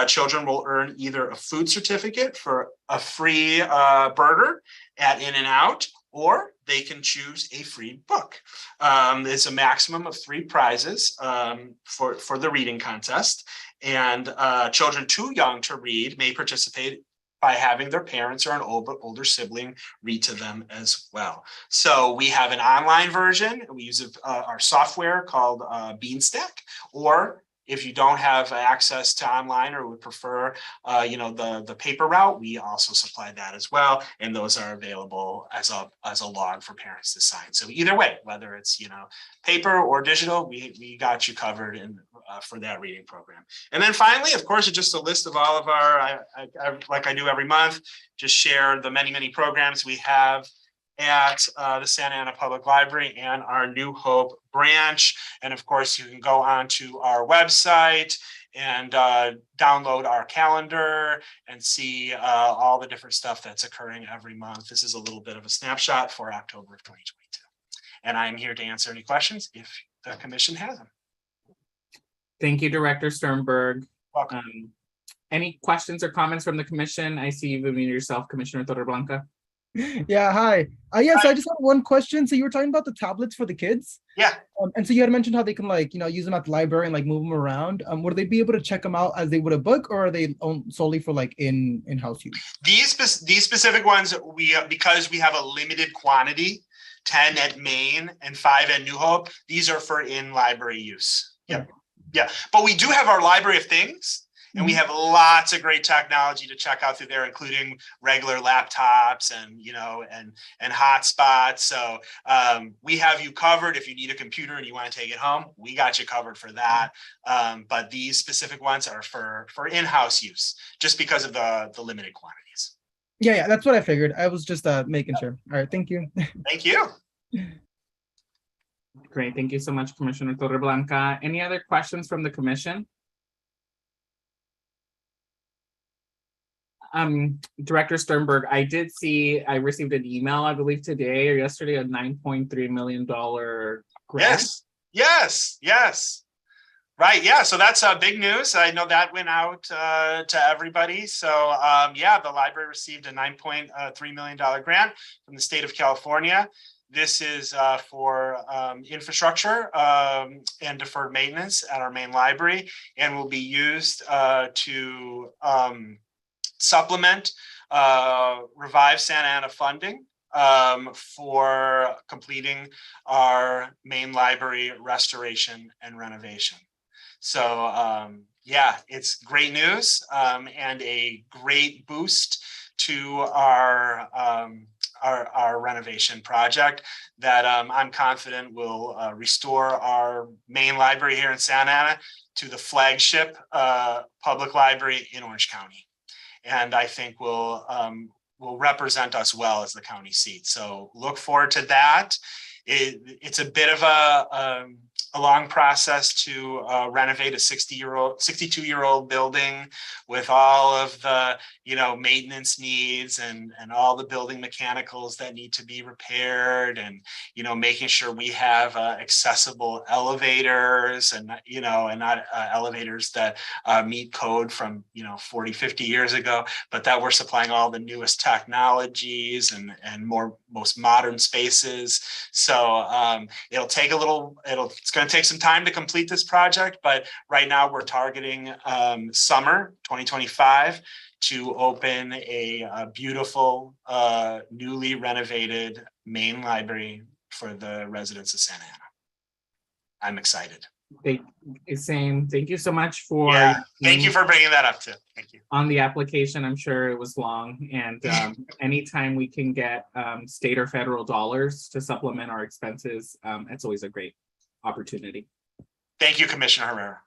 children will earn either a food certificate for a free burger at In-N-Out, or they can choose a free book. It's a maximum of 3 prizes for the reading contest. And children too young to read may participate by having their parents or an older sibling read to them as well. So we have an online version. We use our software called Beanstack, or if you don't have access to online or would prefer, the paper route, we also supply that as well. And those are available as a log for parents to sign. So either way, whether it's, paper or digital, we got you covered for that reading program. And then finally, of course, it's just a list of all of our, like I do every month, just share the many, many programs we have at the Santa Ana Public Library and our New Hope branch. And of course, you can go onto our website and download our calendar and see all the different stuff that's occurring every month. This is a little bit of a snapshot for October of 2022. And I'm here to answer any questions if the commission has them. Thank you, Director Sternberg. Welcome. Any questions or comments from the commission? I see you've unmuted yourself, Commissioner Torreblanca. Yeah, hi. Yes, I just have one question. So you were talking about the tablets for the kids. Yeah. And so you had mentioned how they can use them at the library and move them around. Would they be able to check them out as they would a book, or are they solely for in-house use? These specific ones, because we have a limited quantity, 10 at Maine and 5 at New Hope, these are for in-library use. Yep. Yeah, but we do have our Library of Things. And we have lots of great technology to check out through there, including regular laptops and hotspots. So we have you covered. If you need a computer and you want to take it home, we got you covered for that. But these specific ones are for in-house use, just because of the limited quantities. Yeah, that's what I figured. I was just making sure. All right, thank you. Thank you. Great, thank you so much, Commissioner Torreblanca. Any other questions from the commission? Director Sternberg, I received an email, I believe today or yesterday, a $9.3 million grant. Yes. Right, yeah, so that's big news. I know that went out to everybody. So the library received a $9.3 million grant from the state of California. This is for infrastructure and deferred maintenance at our main library, and will be used to supplement Revive Santa Ana funding for completing our main library restoration and renovation. So yeah, it's great news and a great boost to our renovation project that I'm confident will restore our main library here in Santa Ana to the flagship public library in Orange County. And I think will represent us well as the county seat. So look forward to that. It's a bit of a long process to renovate a 62-year-old building with all of the, maintenance needs and all the building mechanicals that need to be repaired, and, making sure we have accessible elevators and, and not elevators that meet code from, 40, 50 years ago, but that we're supplying all the newest technologies and most modern spaces. So it'll take it's going to take some time to complete this project, but right now we're targeting summer 2025 to open a beautiful, newly renovated main library for the residents of Santa Ana. I'm excited. Same. Thank you so much for. Yeah, thank you for bringing that up too. Thank you. On the application, I'm sure it was long, and anytime we can get state or federal dollars to supplement our expenses, it's always a great opportunity. Thank you, Commissioner Herrera.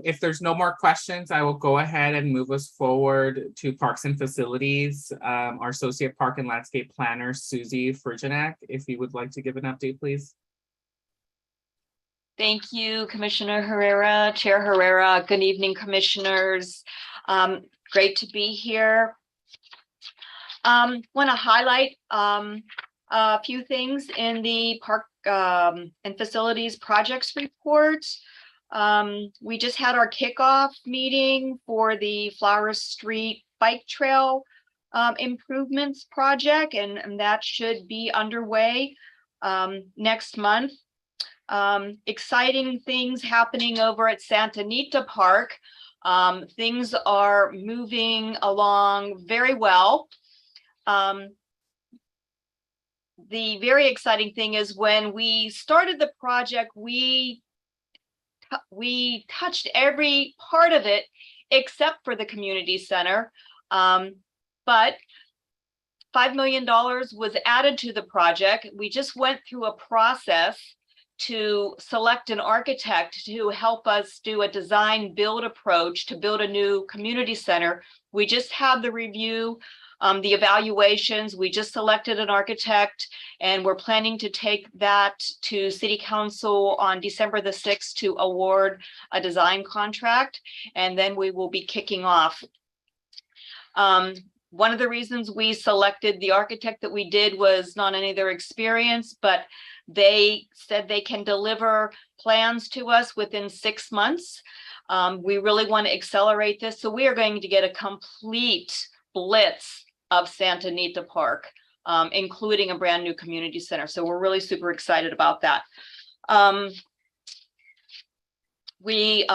If there's no more questions, I will go ahead and move us forward to Parks and Facilities. Our Associate Park and Landscape Planner, Susie Frigenac, if you would like to give an update, please. Thank you, Commissioner Herrera, Chair Herrera. Good evening, commissioners. Great to be here. Want to highlight a few things in the Park and Facilities Projects Report. We just had our kickoff meeting for the Flowers Street Bike Trail improvements project, and that should be underway next month. Exciting things happening over at Santa Anita Park. Things are moving along very well. The very exciting thing is when we started the project, we touched every part of it except for the community center. But $5 million was added to the project. We just went through a process to select an architect to help us do a design build approach to build a new community center. We just had the review, the evaluations. We just selected an architect, and we're planning to take that to City Council on December the 6th to award a design contract, and then we will be kicking off. One of the reasons we selected the architect that we did was not only their experience, but they said they can deliver plans to us within 6 months. We really want to accelerate this. So we are going to get a complete blitz of Santa Anita Park, including a brand new community center. So we're really super excited about that. We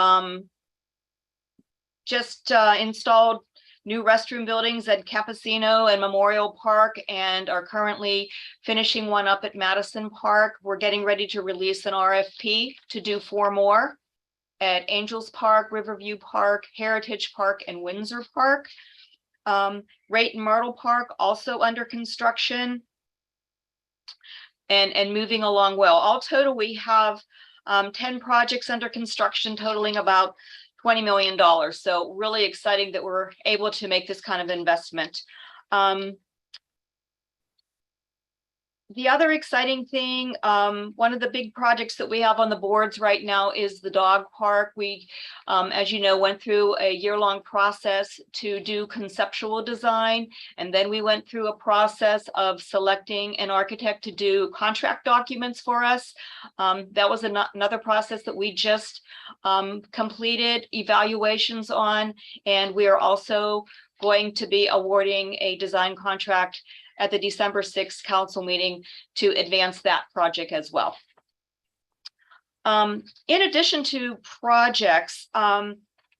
just installed new restroom buildings at Cappuccino and Memorial Park, and are currently finishing one up at Madison Park. We're getting ready to release an RFP to do 4 more at Angels Park, Riverview Park, Heritage Park, and Windsor Park. Rayton Myrtle Park also under construction and moving along well. All total, we have 10 projects under construction totaling about $20 million. So really exciting that we're able to make this kind of investment. The other exciting thing, one of the big projects that we have on the boards right now is the dog park. We, as you know, went through a year-long process to do conceptual design, and then we went through a process of selecting an architect to do contract documents for us. That was another process that we just completed evaluations on, and we are also going to be awarding a design contract at the December 6th council meeting to advance that project as well. In addition to projects,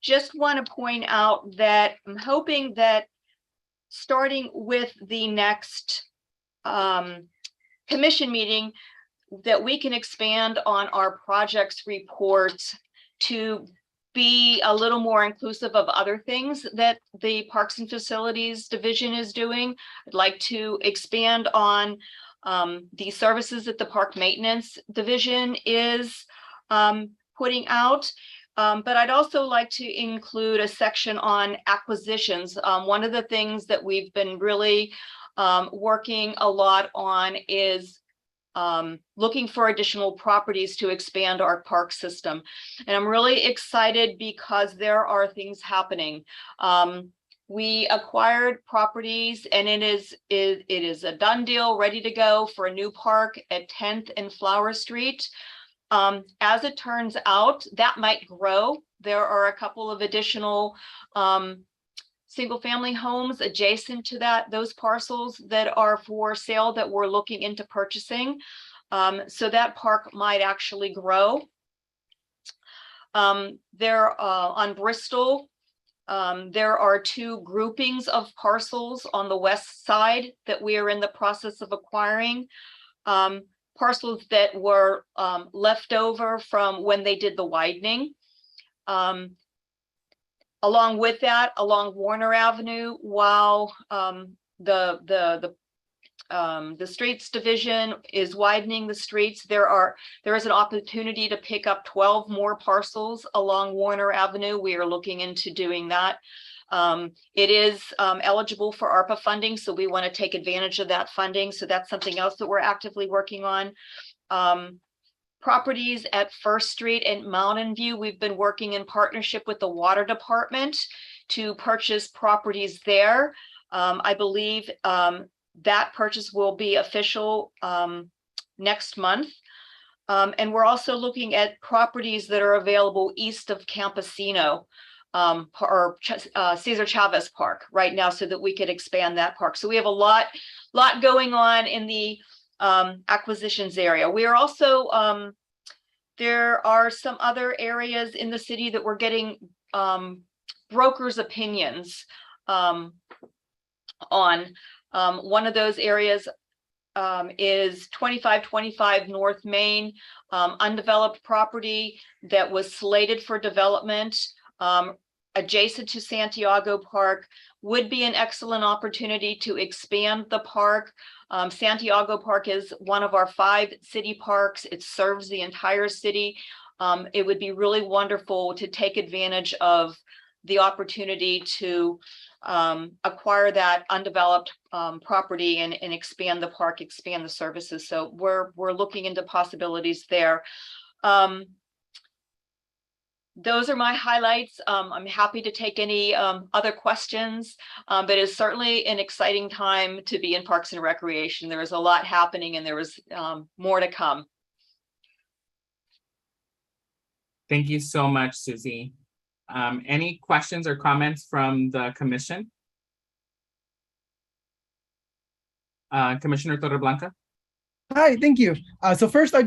just want to point out that I'm hoping that starting with the next commission meeting, that we can expand on our projects report to be a little more inclusive of other things that the Parks and Facilities Division is doing. I'd like to expand on the services that the Park Maintenance Division is putting out. But I'd also like to include a section on acquisitions. One of the things that we've been really working a lot on is looking for additional properties to expand our park system. And I'm really excited because there are things happening. We acquired properties, and it is a done deal, ready to go for a new park at 10th and Flower Street. As it turns out, that might grow. There are a couple of additional single-family homes adjacent to those parcels that are for sale that we're looking into purchasing. So that park might actually grow. There on Bristol, there are 2 groupings of parcels on the west side that we are in the process of acquiring. Parcels that were left over from when they did the widening. Along with that, along Warner Avenue, while the streets division is widening the streets, there is an opportunity to pick up 12 more parcels along Warner Avenue. We are looking into doing that. It is eligible for ARPA funding, so we want to take advantage of that funding. So that's something else that we're actively working on. Properties at First Street and Mountain View, we've been working in partnership with the Water Department to purchase properties there. I believe that purchase will be official next month. And we're also looking at properties that are available east of Campesino, or Cesar Chavez Park right now, so that we could expand that park. So we have a lot going on in the acquisitions area. We are also, there are some other areas in the city that we're getting brokers' opinions on. One of those areas is 2525 North Main, undeveloped property that was slated for development. Adjacent to Santiago Park, would be an excellent opportunity to expand the park. Santiago Park is one of our 5 city parks. It serves the entire city. It would be really wonderful to take advantage of the opportunity to acquire that undeveloped property and expand the park, expand the services. So we're looking into possibilities there. Those are my highlights. I'm happy to take any other questions, but it's certainly an exciting time to be in Parks and Recreation. There is a lot happening, and there is more to come. Thank you so much, Susie. Any questions or comments from the commission? Commissioner Torreblanca? Hi, thank you. So first, I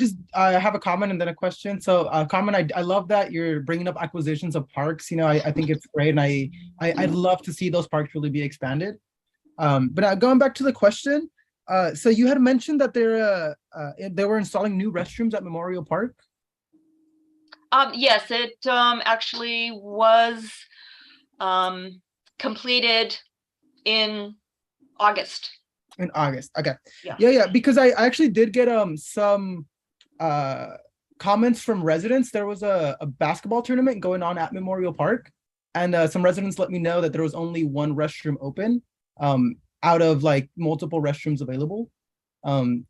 have a comment and then a question. So comment, I love that you're bringing up acquisitions of parks. You know, I think it's great, and I'd love to see those parks really be expanded. But going back to the question, so you had mentioned that they were installing new restrooms at Memorial Park. Yes, it actually was completed in August. In August, okay. Yeah. Because I actually did get some comments from residents. There was a basketball tournament going on at Memorial Park, and some residents let me know that there was only one restroom open out of like multiple restrooms available.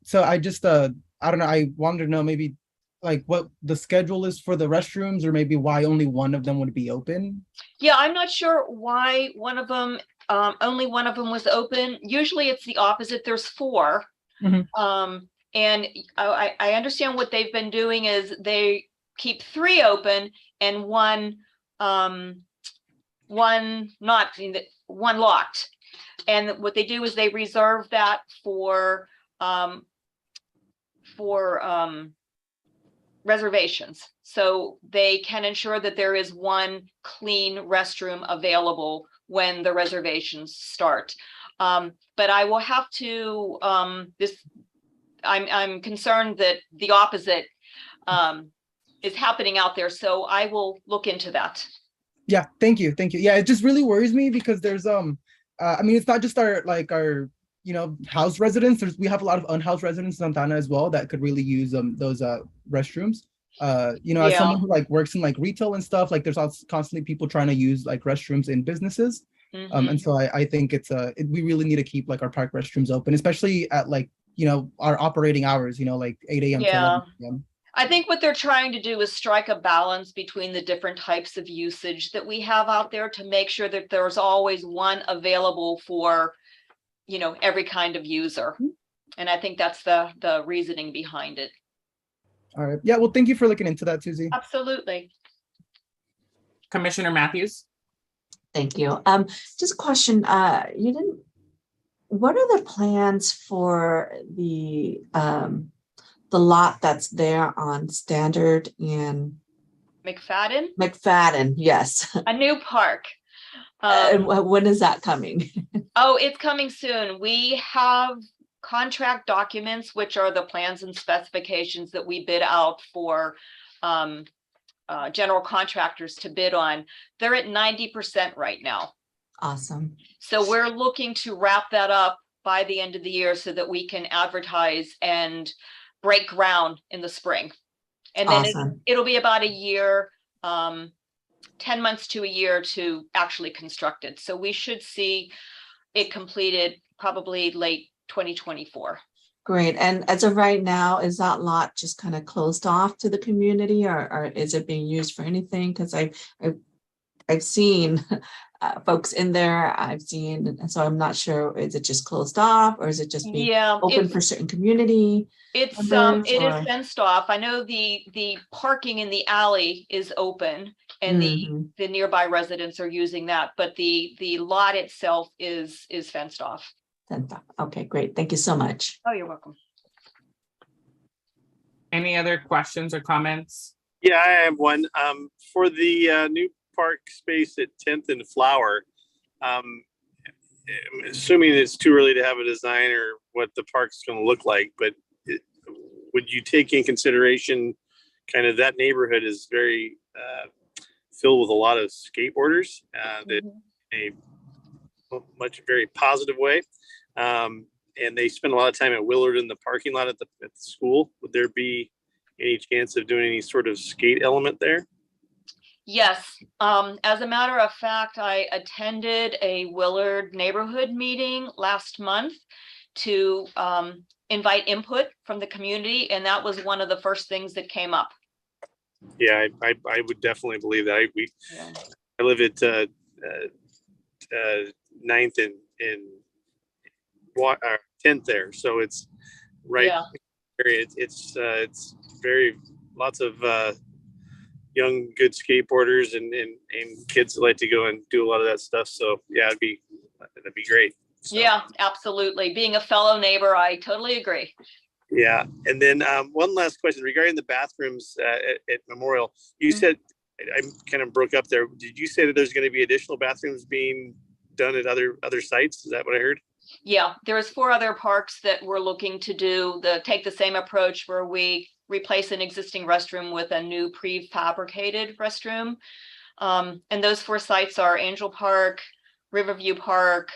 So I just I don't know, I wanted to know maybe like what the schedule is for the restrooms, or maybe why only one of them would be open. Yeah, I'm not sure why one of them, only one of them was open. Usually it's the opposite. There's 4. Mm-hmm. And I understand what they've been doing is they keep 3 open and one locked. And what they do is they reserve that for reservations, so they can ensure that there is one clean restroom available when the reservations start. But I will have to, I'm concerned that the opposite is happening out there, so I will look into that. Yeah, thank you. Yeah, it just really worries me because there's I mean, it's not just our house residents. We have a lot of unhoused residents in Santana as well that could really use those restrooms. As Yeah. someone who works in retail and stuff, there's also constantly people trying to use restrooms in businesses. Mhm. And so I think we really need to keep our park restrooms open, especially at our operating hours, 8 a.m. to Yeah. 11 p.m. I think what they're trying to do is strike a balance between the different types of usage that we have out there to make sure that there's always one available for, every kind of user. And I think that's the reasoning behind it. All right. Yeah. Well, thank you for looking into that, Susie. Absolutely. Commissioner Matthews? Thank you. Just a question. What are the plans for the lot that's there on Standard and McFadden, McFadden? Yes. a new park. And when is that coming? Oh, it's coming soon. We have contract documents, which are the plans and specifications that we bid out for general contractors to bid on. They're at 90% right now. Awesome. So we're looking to wrap that up by the end of the year so that we can advertise and break ground in the spring. And then Awesome. it'll be about a year, 10 months to a year to actually construct it. So we should see it completed probably late 2024. Great. And as of right now, is that lot just kind of closed off to the community, or is it being used for anything? Because I've seen folks in there. So I'm not sure, is it just closed off, or is it just being open for certain community? It members, is or- fenced off. I know the parking in the alley is open and Mhm. the nearby residents are using that, but the lot itself is fenced off. Okay, great. Thank you so much. Oh, you're welcome. Any other questions or comments? Yeah, I have one. For the new park space at 10th and Flower, I'm assuming it's too early to have a design or what the park's going to look like, but would you take in consideration kind of that neighborhood is very filled with a lot of skateboarders that in a very positive way. And they spend a lot of time at Willard in the parking lot at the school. Would there be any chance of doing any sort of skate element there? Yes, as a matter of fact, I attended a Willard neighborhood meeting last month to invite input from the community, and that was one of the first things that came up. Yeah, I would definitely believe that. I live at 9th and 10th there, so it's right. Yeah. It's very lots of young good skateboarders and kids that like to go and do a lot of that stuff. So yeah, that'd be great. So, Yeah, absolutely. Being a fellow neighbor, I totally agree. yeah, and then one last question regarding the bathrooms at Memorial. You said, I kind of broke up there. Did you say that there's going to be additional bathrooms being done at other sites? Is that what I heard? Yeah, there's 4 other parks that we're looking to take the same approach where we replace an existing restroom with a new prefabricated restroom. And those 4 sites are Angel Park, Riverview Park,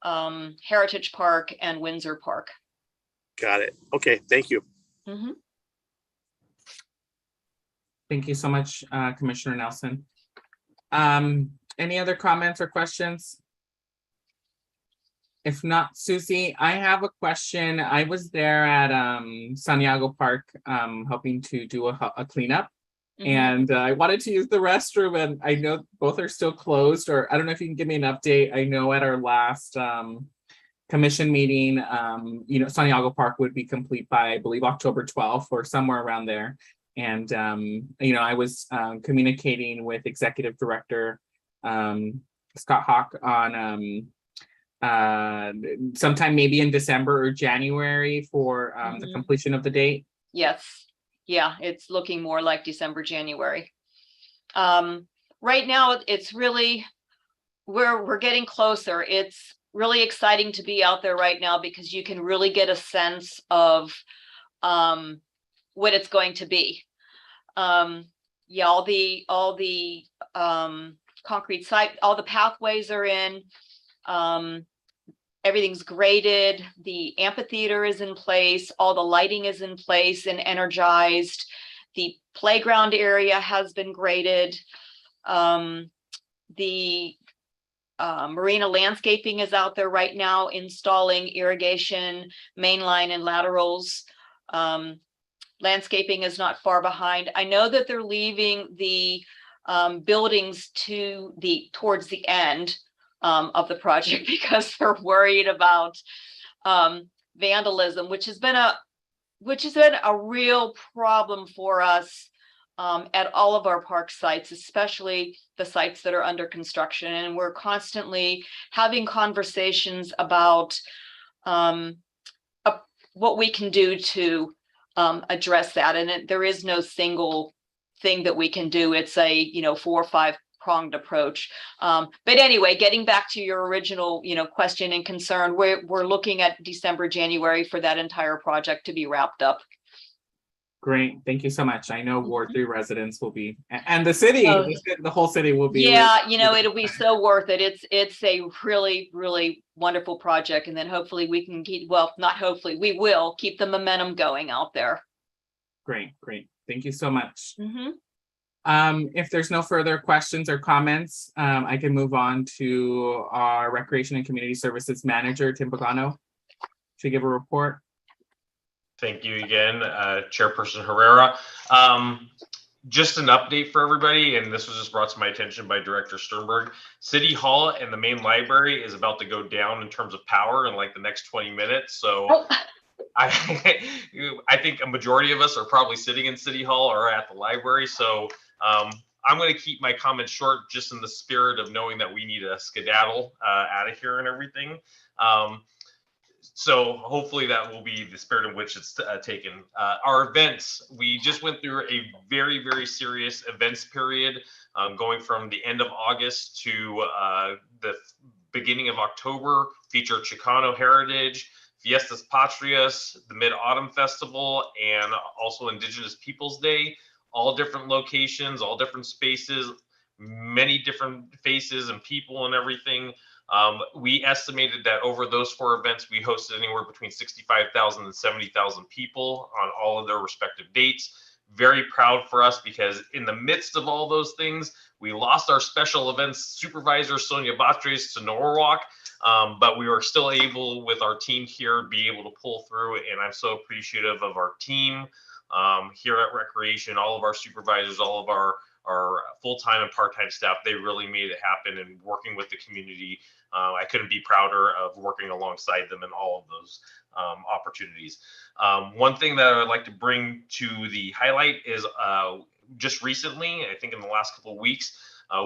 Heritage Park, and Windsor Park. Got it. Okay, thank you. Mhm. Thank you so much, Commissioner Nelson. Any other comments or questions? If not, Susie, I have a question. I was there at Santiago Park helping to do a cleanup. And I wanted to use the restroom, and I know both are still closed, or I don't know if you can give me an update. I know at our last commission meeting, Santiago Park would be complete by, I believe, October 12th or somewhere around there. And, I was communicating with Executive Director Scott Hawk on sometime maybe in December or January for the completion of the date. Yes. Yeah, it's looking more like December, January. Right now, it's really, we're getting closer. really exciting to be out there right now because you can really get a sense of what it's going to be. Yeah, all the concrete site, all the pathways are in. Everything's graded. The amphitheater is in place. All the lighting is in place and energized. The playground area has been graded. The marina landscaping is out there right now, installing irrigation, mainline and laterals. Landscaping is not far behind. I know that they're leaving the buildings towards the end of the project because they're worried about vandalism, which has been a real problem for us at all of our park sites, especially the sites that are under construction. And we're constantly having conversations about what we can do to address that. And there is no single thing that we can do. It's a 4 or 5 pronged approach. But anyway, getting back to your original, question and concern, we're looking at December, January for that entire project to be wrapped up. Great, thank you so much. I know Ward 3 residents will be, and the city, the whole city will be. Yeah, it'll be so worth it. It's a really, really wonderful project. And then hopefully we can keep, well, not hopefully, we will keep the momentum going out there. Great. Thank you so much. If there's no further questions or comments, I can move on to our Recreation and Community Services Manager, Tim Pagano, to give a report. Thank you again, Chairperson Herrera. Just an update for everybody, and this was just brought to my attention by Director Sternberg. City Hall and the main library is about to go down in terms of power in like the next 20 minutes. So I think a majority of us are probably sitting in City Hall or at the library. So I'm going to keep my comments short, just in the spirit of knowing that we need a skedaddle out of here and everything. So hopefully that will be the spirit in which it's taken. Our events, we just went through a very, very serious events period, going from the end of August to the beginning of October, featured Chicano Heritage, Fiestas Patrias, the Mid-Autumn Festival, and also Indigenous Peoples Day, all different locations, all different spaces, many different faces and people and everything. We estimated that over those 4 events, we hosted anywhere between 65,000 and 70,000 people on all of their respective dates. Very proud for us because in the midst of all those things, we lost our special events supervisor, Sonia Batres, to Norwalk, but we were still able, with our team here, be able to pull through. And I'm so appreciative of our team here at Recreation, all of our supervisors, all of our full-time and part-time staff. They really made it happen, and working with the community. I couldn't be prouder of working alongside them in all of those opportunities. One thing that I would like to bring to the highlight is just recently, I think in the last couple of weeks,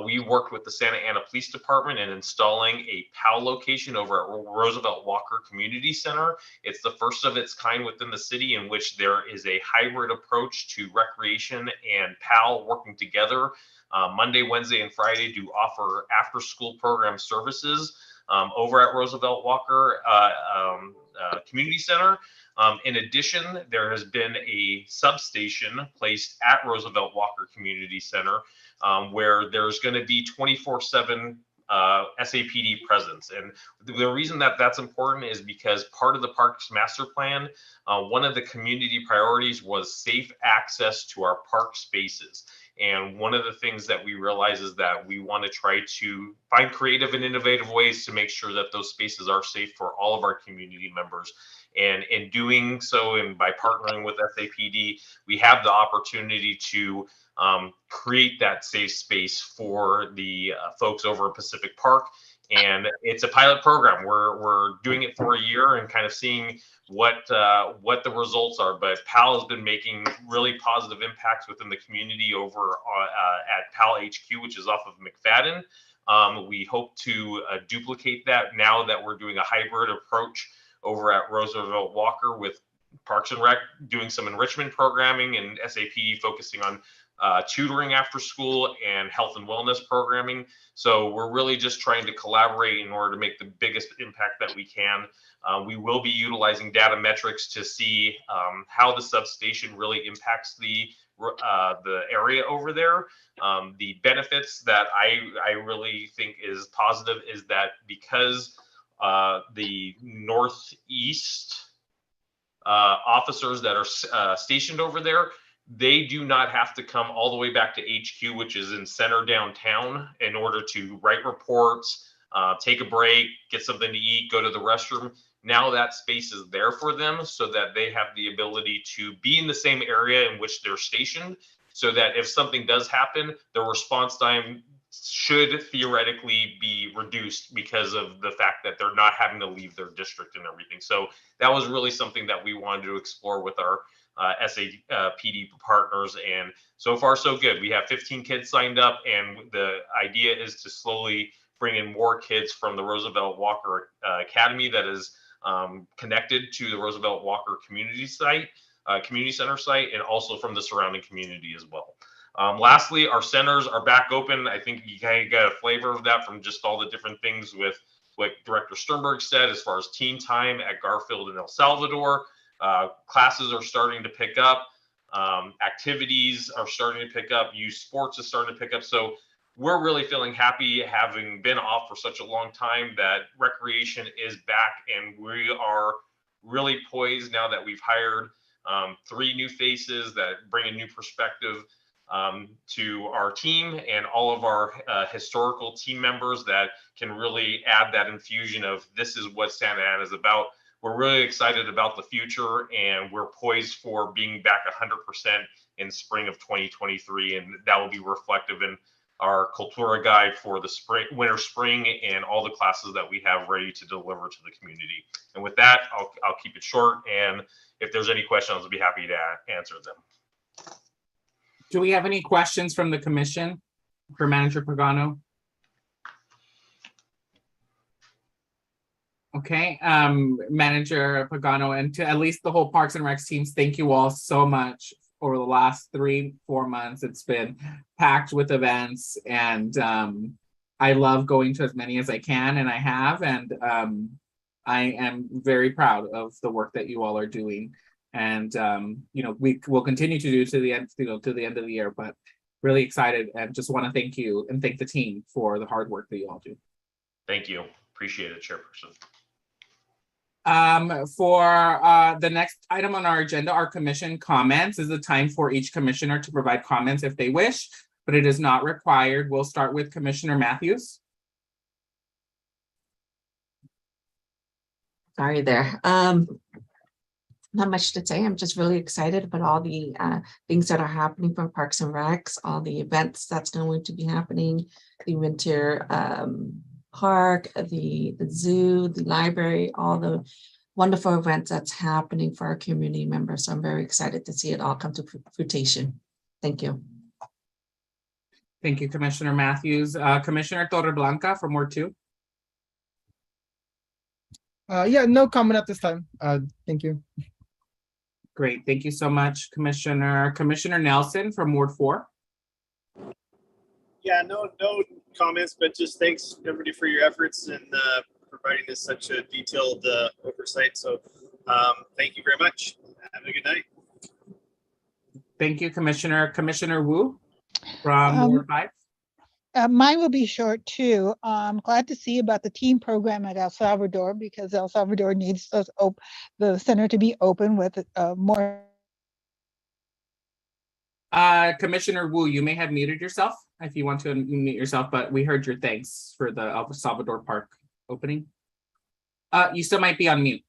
we worked with the Santa Ana Police Department in installing a PAL location over at Roosevelt Walker Community Center. It's the first of its kind within the city, in which there is a hybrid approach to recreation and PAL working together. Monday, Wednesday, and Friday do offer after-school program services over at Roosevelt Walker Community Center. In addition, there has been a substation placed at Roosevelt Walker Community Center where there's going to be 24/7 SAPD presence. And the reason that that's important is because part of the Parks Master Plan, one of the community priorities was safe access to our park spaces. And one of the things that we realize is that we want to try to find creative and innovative ways to make sure that those spaces are safe for all of our community members. And in doing so, and by partnering with SAPD, we have the opportunity to create that safe space for the folks over at Pacific Park. And it's a pilot program. We're doing it for a year and kind of seeing what the results are. But PAL has been making really positive impacts within the community over at PAL HQ, which is off of McFadden. We hope to duplicate that now that we're doing a hybrid approach over at Roosevelt Walker, with Parks and Rec doing some enrichment programming and SAPD focusing on tutoring after school, and health and wellness programming. So we're really just trying to collaborate in order to make the biggest impact that we can. We will be utilizing data metrics to see how the substation really impacts the area over there. The benefits that I really think is positive is that because the Northeast officers that are stationed over there, they do not have to come all the way back to HQ, which is in center downtown, in order to write reports, take a break, get something to eat, go to the restroom. Now that space is there for them so that they have the ability to be in the same area in which they're stationed, so that if something does happen, the response time should theoretically be reduced because of the fact that they're not having to leave their district and everything. So that was really something that we wanted to explore with our SAPD partners, and so far so good. We have 15 kids signed up, and the idea is to slowly bring in more kids from the Roosevelt Walker Academy that is connected to the Roosevelt Walker community center site, and also from the surrounding community as well. Lastly, our centers are back open. I think you kind of got a flavor of that from just all the different things with what Director Sternberg said as far as team time at Garfield and El Salvador. Classes are starting to pick up. Activities are starting to pick up. Youth sports is starting to pick up. So we're really feeling happy, having been off for such a long time, that recreation is back, and we are really poised now that we've hired 3 new faces that bring a new perspective to our team, and all of our historical team members that can really add that infusion of this is what Santa Ana is about. We're really excited about the future, and we're poised for being back 100% in spring of 2023, and that will be reflective in our Cultura guide for the winter, spring, and all the classes that we have ready to deliver to the community. And with that, I'll keep it short, and if there's any questions, I'll be happy to answer them. Do we have any questions from the commission for Manager Pagano? Okay, Manager Pagano, and to at least the whole Parks and Recs teams, thank you all so much over the last 3-4 months. It's been packed with events, and I love going to as many as I can, and I have, and I am very proud of the work that you all are doing. And you know, we will continue to do to the end, to the end of the year, but really excited, and just want to thank you and thank the team for the hard work that you all do. Thank you. Appreciate it, Chairperson. For the next item on our agenda, our commission comments, is the time for each commissioner to provide comments if they wish, but it is not required. We'll start with Commissioner Matthews. Sorry there. Not much to say. I'm just really excited about all the things that are happening from Parks and Recs, all the events that's going to be happening, the winter park, the zoo, the library, all the wonderful events that's happening for our community members. So I'm very excited to see it all come to fruition. Thank you. Thank you, Commissioner Matthews. Commissioner Torreblanca from Ward 2. Yeah, no comment at this time. Thank you. Great, thank you so much, Commissioner Nelson from Ward 4. Yeah, no comments, but just thanks everybody for your efforts in providing us such a detailed oversight. So thank you very much. Have a good night. Thank you, Commissioner Wu from Ward 5. Mine will be short too. I'm glad to see about the team program at El Salvador, because El Salvador needs the center to be open with more. Commissioner Wu, you may have muted yourself if you want to unmute yourself, but we heard your thanks for the El Salvador Park opening. You still might be on mute.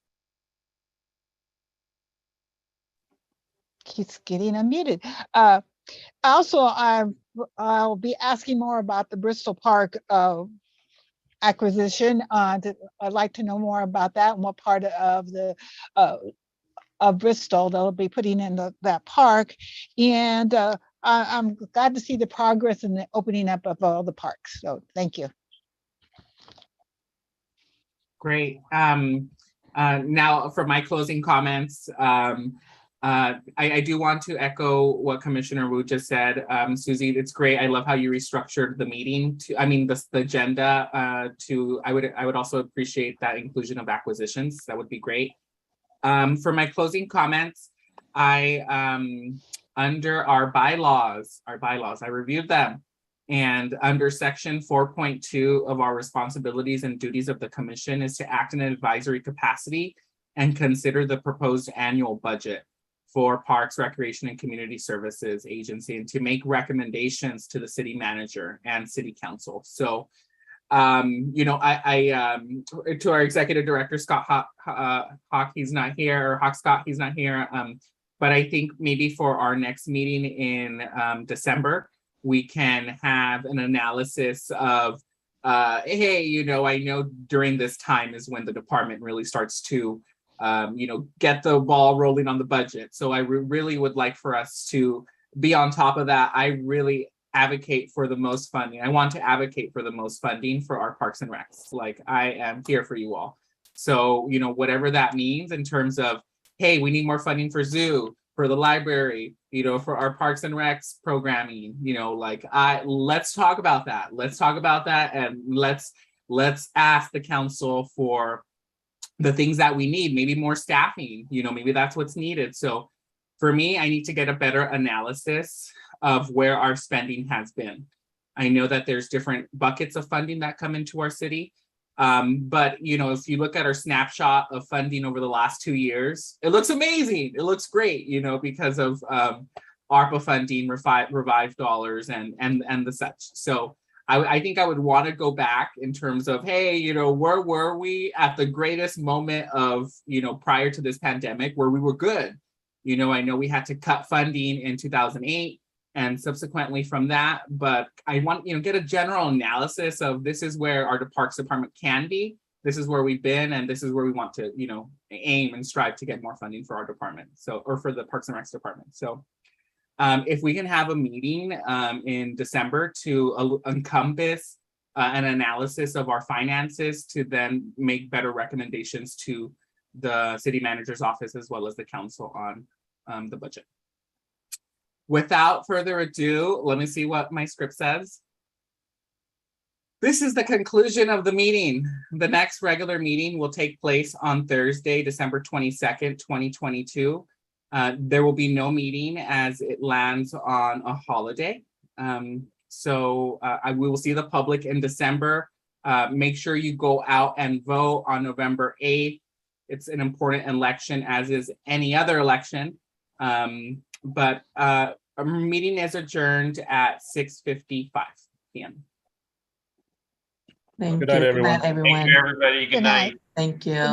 Keeps getting unmuted. Also, I'll be asking more about the Bristol Park acquisition. I'd like to know more about that and what part of the of Bristol they'll be putting in that park. And I'm glad to see the progress in the opening up of all the parks. So thank you. Great. Now for my closing comments. I do want to echo what Commissioner Wu just said. Susie, it's great. I love how you restructured the meeting to, I mean, the agenda I would also appreciate that inclusion of acquisitions. That would be great. For my closing comments, under our bylaws, I reviewed them. And under section 4.2 of our responsibilities and duties of the commission is to act in an advisory capacity and consider the proposed annual budget for Parks, Recreation, and Community Services Agency, and to make recommendations to the city manager and city council. So, you know, to our executive director, Scott Hawk, he's not here, or Hawk Scott, he's not here. But I think maybe for our next meeting in December, we can have an analysis of, hey, you know, I know during this time is when the department really starts to, you know, get the ball rolling on the budget. So I really would like for us to be on top of that. I really advocate for the most funding. I want to advocate for the most funding for our parks and recs. Like, I am here for you all. So, you know, whatever that means in terms of, hey, we need more funding for zoo, for the library, you know, for our parks and recs programming, you know, like let's talk about that. Let's talk about that, and let's ask the council for the things that we need, maybe more staffing, you know, maybe that's what's needed. So for me, I need to get a better analysis of where our spending has been. I know that there's different buckets of funding that come into our city. But, you know, if you look at our snapshot of funding over the last 2 years, it looks amazing. It looks great, you know, because of ARPA funding, revived dollars, and the such. So I think I would want to go back in terms of, hey, you know, where were we at the greatest moment of, you know, prior to this pandemic, where we were good? You know, I know we had to cut funding in 2008 and subsequently from that, but I want, you know, get a general analysis of this is where our Parks Department can be, this is where we've been, and this is where we want to, you know, aim and strive to get more funding for our department. So, or for the Parks and Recs department. So if we can have a meeting in December to encompass an analysis of our finances to then make better recommendations to the city manager's office as well as the council on the budget. Without further ado, let me see what my script says. This is the conclusion of the meeting. The next regular meeting will take place on Thursday, December 22nd, 2022. There will be no meeting as it lands on a holiday. So we will see the public in December. Make sure you go out and vote on November 8th. It's an important election, as is any other election. But our meeting is adjourned at 6:55 p.m. Thank Good night, you. everyone. Good night, everyone. Thank you, everybody. Good Good night. night. Thank you. Good night.